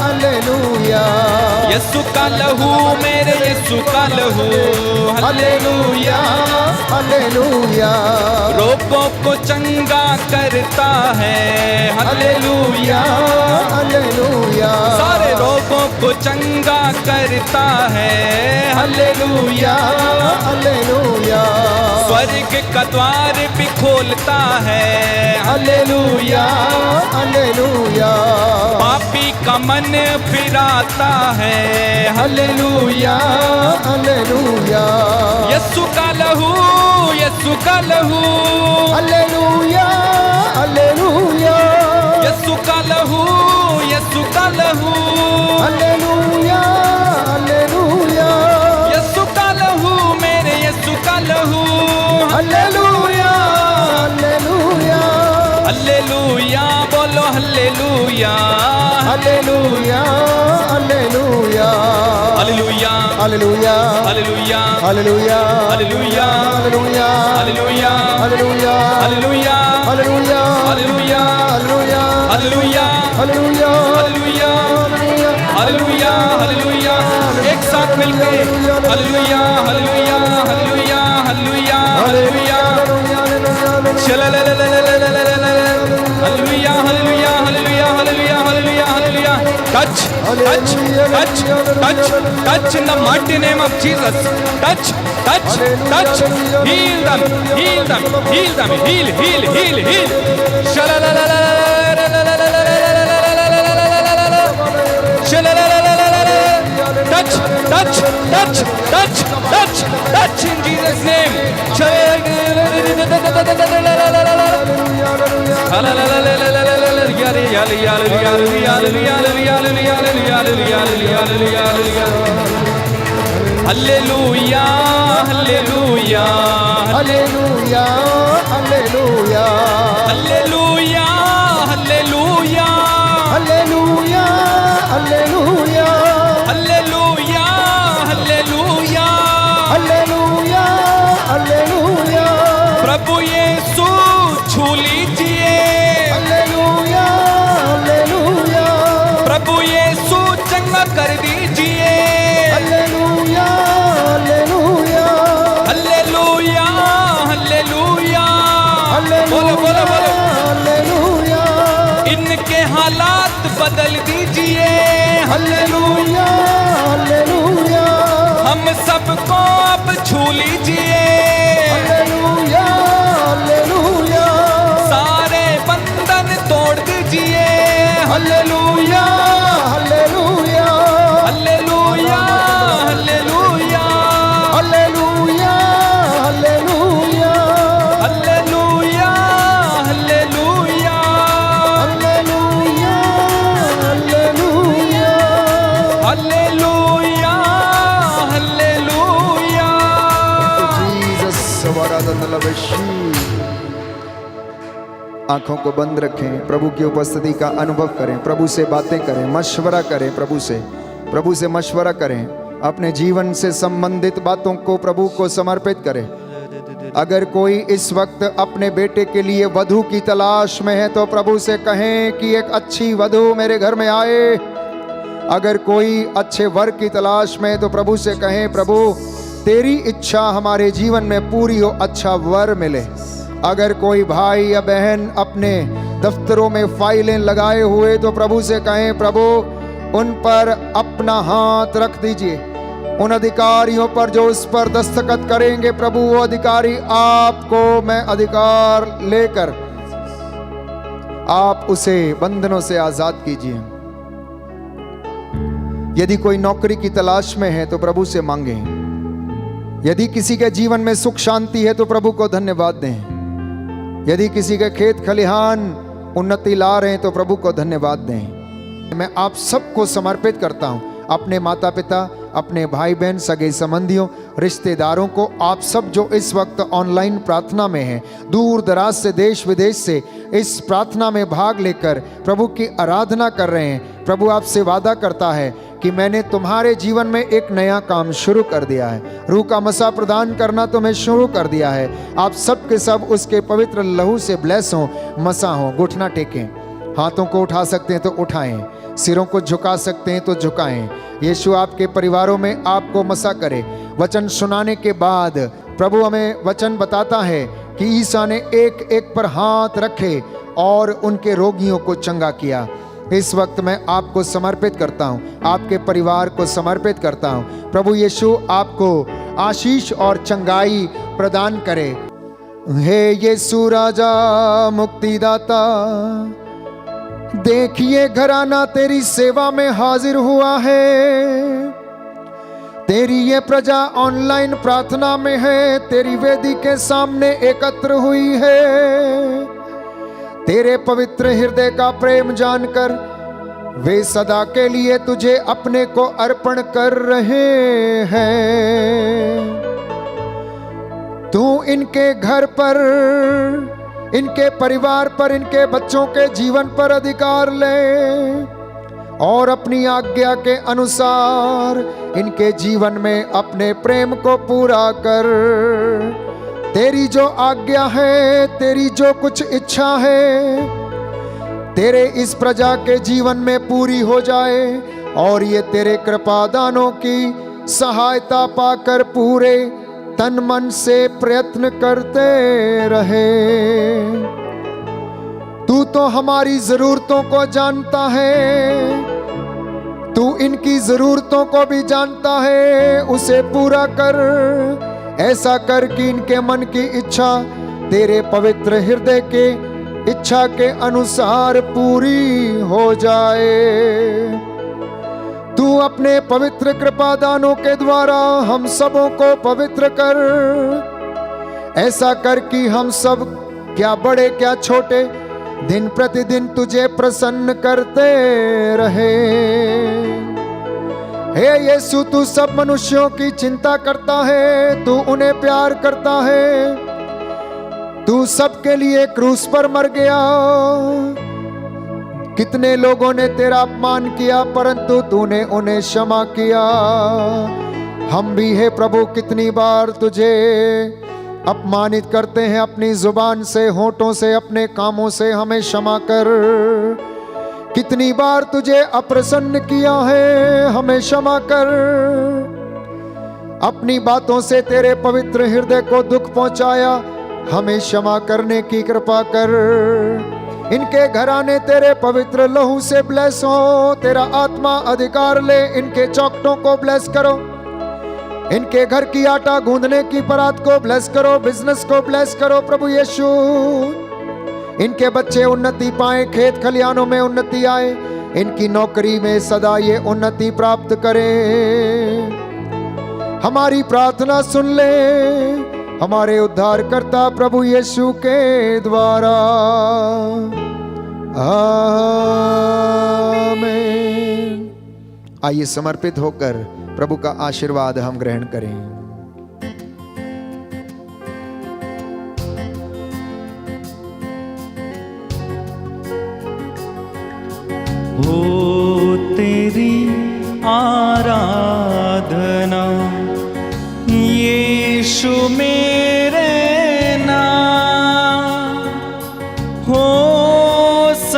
हालेलुया यीशु का लहू मेरे यीशु का लहू हालेलुया हालेलुया रोगों को चंगा करता है हालेलुया हालेलुया सारे रोगों को चंगा करता है हालेलुया हालेलुया स्वर्ग का द्वार भी खोलता है हालेलुया हालेलुया पापी का मन फिराता है हालेलुया हालेलुया यीशु का लहू यीशु का लहू हालेलुया हालेलुया यीशु का लहू यीशु का लहू हालेलुया हालेलुया यीशु का लहू मेरे यीशु का लहू हालेलुया हालेलुया हल्लेलुया बोलो hallelujah hallelujah hallelujah hallelujah hallelujah hallelujah hallelujah hallelujah hallelujah hallelujah hallelujah hallelujah hallelujah hallelujah hallelujah hallelujah hallelujah hallelujah hallelujah hallelujah एक साथ मिलके hallelujah hallelujah hallelujah hallelujah hallelujah चला ला ला ला ला ला ला ला hallelujah hallelujah hallelujah hallelujah hallelujah hallelujah touch touch touch touch touch in the mighty name of Jesus touch touch touch heal them heal them heal them heal heal heal heal shala la la la la la la la shala la la la la touch touch touch touch touch touch in Jesus name Hallelujah, hallelujah, hallelujah hallelujah hallelujah, hallelujah, hallelujah hallelujah hallelujah, hallelujah. Hallelujah hallelujah प्रभु यीशु छू लीजिए hallelujah hallelujah प्रभु यीशु चंगा कर दीजिए hallelujah hallelujah hallelujah hallelujah बोलो बोलो बोलो हालेलुया इनके हालात बदल दीजिए हालेलुया हालेलुया हम सबको अब छू लीजिए हालेलुया हालेलुया सारे बंधन तोड़ दीजिए hallelujah hallelujah hallelujah hallelujah hallelujah hallelujah hallelujah hallelujah hallelujah hallelujah hallelujah hallelujah Jesus सवाराधनलवशी। आंखों को बंद रखें, प्रभु की उपस्थिति का अनुभव करें, प्रभु से बातें करें, मशवरा करें, प्रभु से मशवरा करें। अपने जीवन से संबंधित बातों को प्रभु को समर्पित करें। अगर कोई इस वक्त अपने बेटे के लिए वधू की तलाश में है तो प्रभु से कहें कि एक अच्छी वधू मेरे घर में आए। अगर कोई अच्छे वर की तलाश में है तो प्रभु से कहें, प्रभु तेरी इच्छा हमारे जीवन में पूरी हो, अच्छा वर मिले। अगर कोई भाई या बहन अपने दफ्तरों में फाइलें लगाए हुए तो प्रभु से कहें, प्रभु उन पर अपना हाथ रख दीजिए। उन अधिकारियों पर जो उस पर दस्तखत करेंगे, प्रभु वो अधिकारी आपको मैं अधिकार लेकर आप उसे बंधनों से आजाद कीजिए। यदि कोई नौकरी की तलाश में है तो प्रभु से मांगे। यदि किसी के जीवन में सुख शांति है तो प्रभु को धन्यवाद दें। यदि किसी के खेत खलिहान उन्नति ला रहे हैं तो प्रभु को धन्यवाद दें। मैं आप सबको समर्पित करता हूं, अपने माता पिता, अपने भाई बहन, सगे संबंधियों, रिश्तेदारों को, आप सब जो इस वक्त ऑनलाइन प्रार्थना में हैं, दूर दराज से, देश विदेश से इस प्रार्थना में भाग लेकर प्रभु की आराधना कर रहे हैं। प्रभु आपसे वादा करता है कि मैंने तुम्हारे जीवन में एक नया काम शुरू कर दिया है। रूह का मसा प्रदान करना तो मैं शुरू कर दिया है। आप सब के सब उसके पवित्र लहू से ब्लेस हों, मसा हों। घुटना टेकें, हाथों को उठा सकते हैं तो उठाएं, सिरों को झुका सकते हैं तो झुकाएं। यीशु आपके परिवारों में आपको मसा करे। वचन सुनाने के बाद प्रभु हमें वचन बताता है कि ईसा ने एक एक पर हाथ रखे और उनके रोगियों को चंगा किया। इस वक्त मैं आपको समर्पित करता हूं, आपके परिवार को समर्पित करता हूं। प्रभु यीशु आपको आशीष और चंगाई प्रदान करे। हे यीशु राजा मुक्तिदाता, देखिए घराना तेरी सेवा में हाजिर हुआ है। तेरी ये प्रजा ऑनलाइन प्रार्थना में है, तेरी वेदी के सामने एकत्र हुई है। तेरे पवित्र हृदय का प्रेम जानकर वे सदा के लिए तुझे अपने को अर्पण कर रहे हैं। तू इनके घर पर, इनके परिवार पर, इनके बच्चों के जीवन पर अधिकार ले और अपनी आज्ञा के अनुसार इनके जीवन में अपने प्रेम को पूरा कर। तेरी जो आज्ञा है, तेरी जो कुछ इच्छा है, तेरे इस प्रजा के जीवन में पूरी हो जाए और ये तेरे कृपादानों की सहायता पाकर पूरे तन मन से प्रयत्न करते रहे। तू तो हमारी जरूरतों को जानता है, तू इनकी जरूरतों को भी जानता है। उसे पूरा कर, ऐसा कर कि इनके मन की इच्छा तेरे पवित्र हृदय के इच्छा के अनुसार पूरी हो जाए। तू अपने पवित्र कृपादानों के द्वारा हम सबों को पवित्र कर। ऐसा कर कि हम सब, क्या बड़े क्या छोटे, दिन प्रतिदिन तुझे प्रसन्न करते रहे। हे यीशु, तू सब मनुष्यों की चिंता करता है, तू उन्हें प्यार करता है। तू सबके लिए क्रूस पर मर गया। कितने लोगों ने तेरा अपमान किया, परंतु तूने उन्हें क्षमा किया। हम भी है प्रभु कितनी बार तुझे अपमानित करते हैं, अपनी जुबान से, होठों से, अपने कामों से। हमें क्षमा कर। कितनी बार तुझे अप्रसन्न किया है, हमें क्षमा कर। अपनी बातों से तेरे पवित्र हृदय को दुख पहुंचाया, हमें क्षमा करने की कृपा कर। इनके घराने तेरे पवित्र लहू से ब्लेस हो। तेरा आत्मा अधिकार ले, इनके चौखटों को ब्लेस करो। इनके घर की आटा गूंदने की परात को ब्लेस करो, बिजनेस को ब्लेस करो। प्रभु यीशु, इनके बच्चे उन्नति पाए, खेत खलिहानों में उन्नति आए, इनकी नौकरी में सदा ये उन्नति प्राप्त करें। हमारी प्रार्थना सुन ले, हमारे उद्धारकर्ता प्रभु यीशु के द्वारा। आमीन। आइए समर्पित होकर प्रभु का आशीर्वाद हम ग्रहण करें। हो तेरी आराधना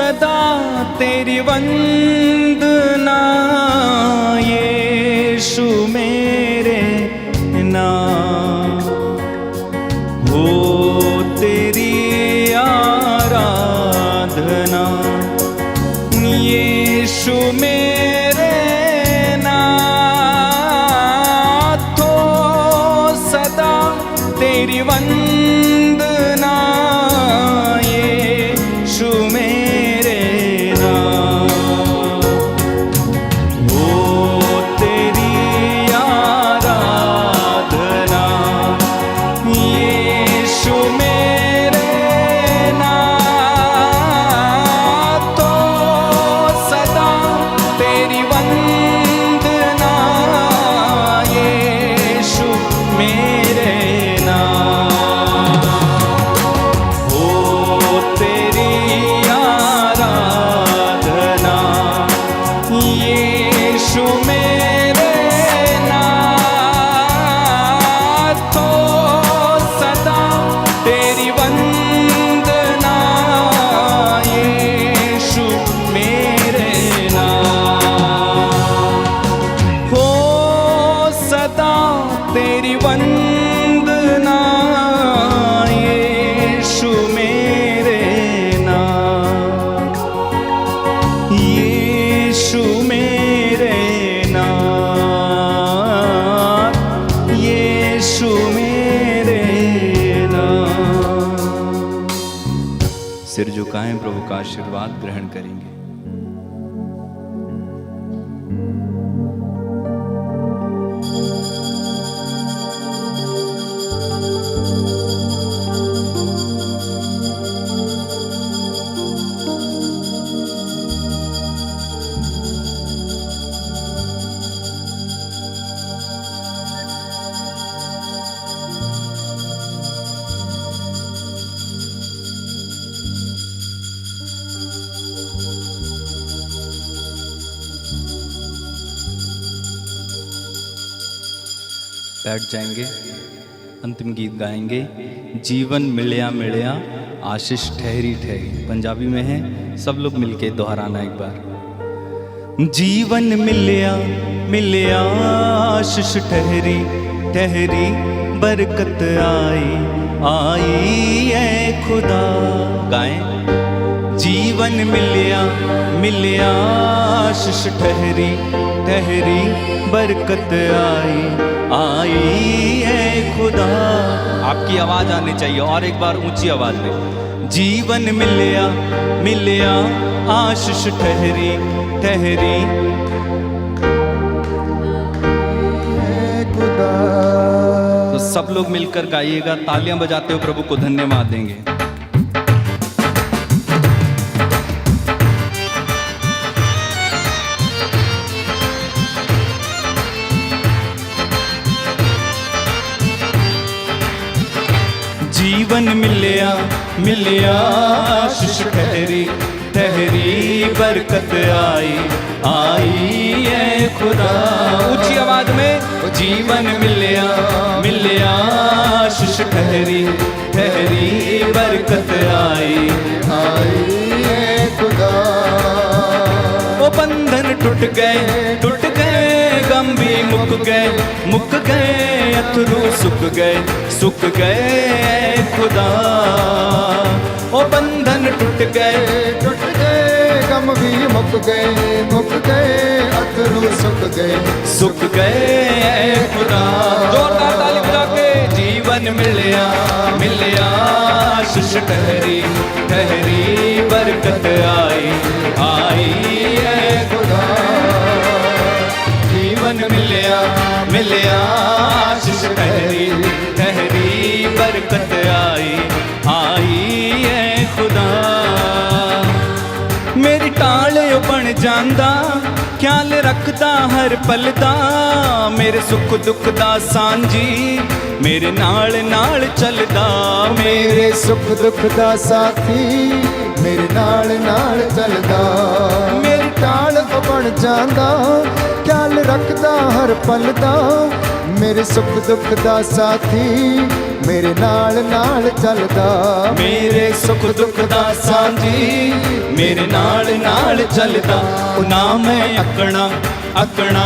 सदा तेरी वंदना यीशु मेरे नाम हो तेरी आराधना यीशु मेरे नाम तो सदा तेरी वंदना यीशु मेरे नाम हो तेरी आराधना यीशु मेरे नाम तो सदा तेरी वंदना यीशु मेरे नाम हो तेरी आराधना यीशु मेरे नाम तो सदा तेरी वंदना यीशु मेरे नाम हो सदा तेरी वंदना यीशु मेरे नाम यीशु मेरे नाम यीशु मेरे नाम। सिर झुकाएं, प्रभु का आशीर्वाद ग्रहण करेंगे। बैठ जाएंगे, अंतिम गीत गाएंगे। जीवन मिलया मिलया आशीष ठहरी ठहरी, पंजाबी में है, सब लोग मिलके दोहराना एक बार। जीवन मिलया मिलया आशीष ठहरी ठहरी, बरकत आई आई है खुदा। गाएं। जीवन मिलया मिलया आशीष ठहरी ठहरी, बरकत आई आई है खुदा। आपकी आवाज आनी चाहिए, और एक बार ऊंची आवाज में। जीवन मिलया मिलया आशीष ठहरी ठहरी, खुदा। तो सब लोग मिलकर गाइएगा, तालियां बजाते हुए प्रभु को धन्यवाद देंगे। जीवन मिलया मिलया आशीष ठहरी ठहरी, बरकत आई आई है खुदा। ऊंची आवाज में। जीवन मिलया मिलया आशीष ठहरी ठहरी, बरकत आई आई है खुदा। ओ बंधन टूट गए गम भी मुक गए अथरू सुख गए खुदा। ओ बंधन टूट गए गम भी मुक गए अथरू सुख गए खुदा। जोरदार ताली बजा के। जीवन मिलया मिलया आशीष ठहरी ठहरी, बरकत आई आई है खुदा। जीवन मिलया मिलया आशीष ठहरी ठहरी, बरकत आई आई है खुदा। मेरी टाल बन जांदा, ख्याल रखदा हर पल दा, मेरे सुख दुख दा सांझी मेरे नाल नाल चलदा। मेरे सुख दुख दा साथी मेरे नाल नाल चलदा। मेरी टाल बन जांदा, ख्याल रखदा हर पल दा, मेरे सुख दुख दा साथी मेरे नाल नाल चलदा। मेरे सुख दुख दा सांझी मेरे नाल नाल चलदा ना मैं अकना अकना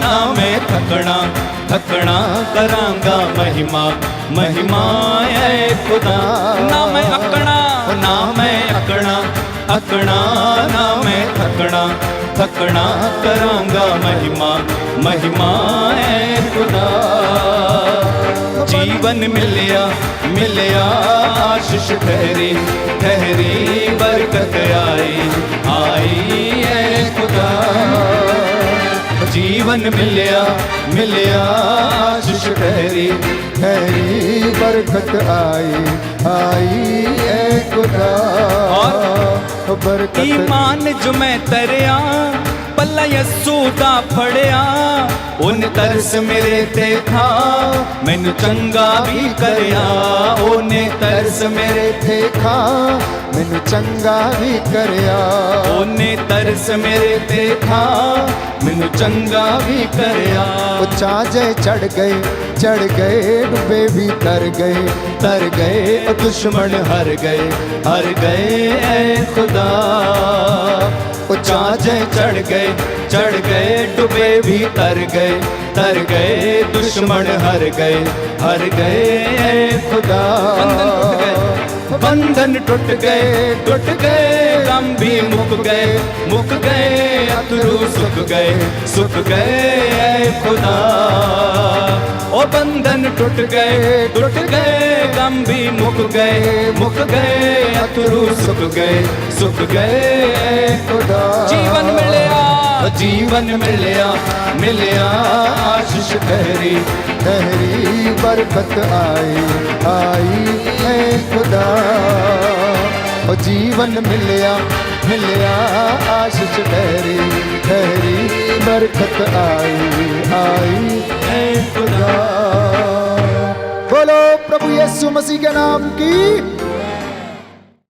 ना मैं थकना थकना करांगा महिमा महिमा है खुदा ना मैं अकना ना मैं अकना अकना ना मैं थकना थकना करांगा महिमा महिमा है खुदा जीवन मिलिया मिलिया आशीष ठहरी ठहरी बरकत आई आई है खुदा जीवन मिलिया मिलिया आशीष ठहरी ठहरी बरकत आई आई है खुदा बरकत ईमान जो मैं तरया पल्ला यसू दा फड़िया उन तरस मेरे ते था मैनू चंगा भी करया ओने तरस मेरे थे खा मैनू चंगा भी करया ओने तरस मेरे ते था मैनू चंगा भी करया चाजे चढ़ गए डूबे भी तर गए ओ दुश्मन हर गए ऐ खुदा ओ चाजे चढ़ गए डूबे भी तर गए दुश्मन हर गए ऐ खुदा बंधन टूट गए गम भी मुक गए अतरू सुख गए ऐ खुदा ओ बंधन टूट गए गम भी मुक गए अतरू सुख गए ऐ खुदा जीवन मिलिया आशीष ठहरी बरकत आई है खुदा ओ जीवन मिलिया आशीष ठहरी बरकत आई है खुदा। बोलो प्रभु यीशु मसीह के नाम की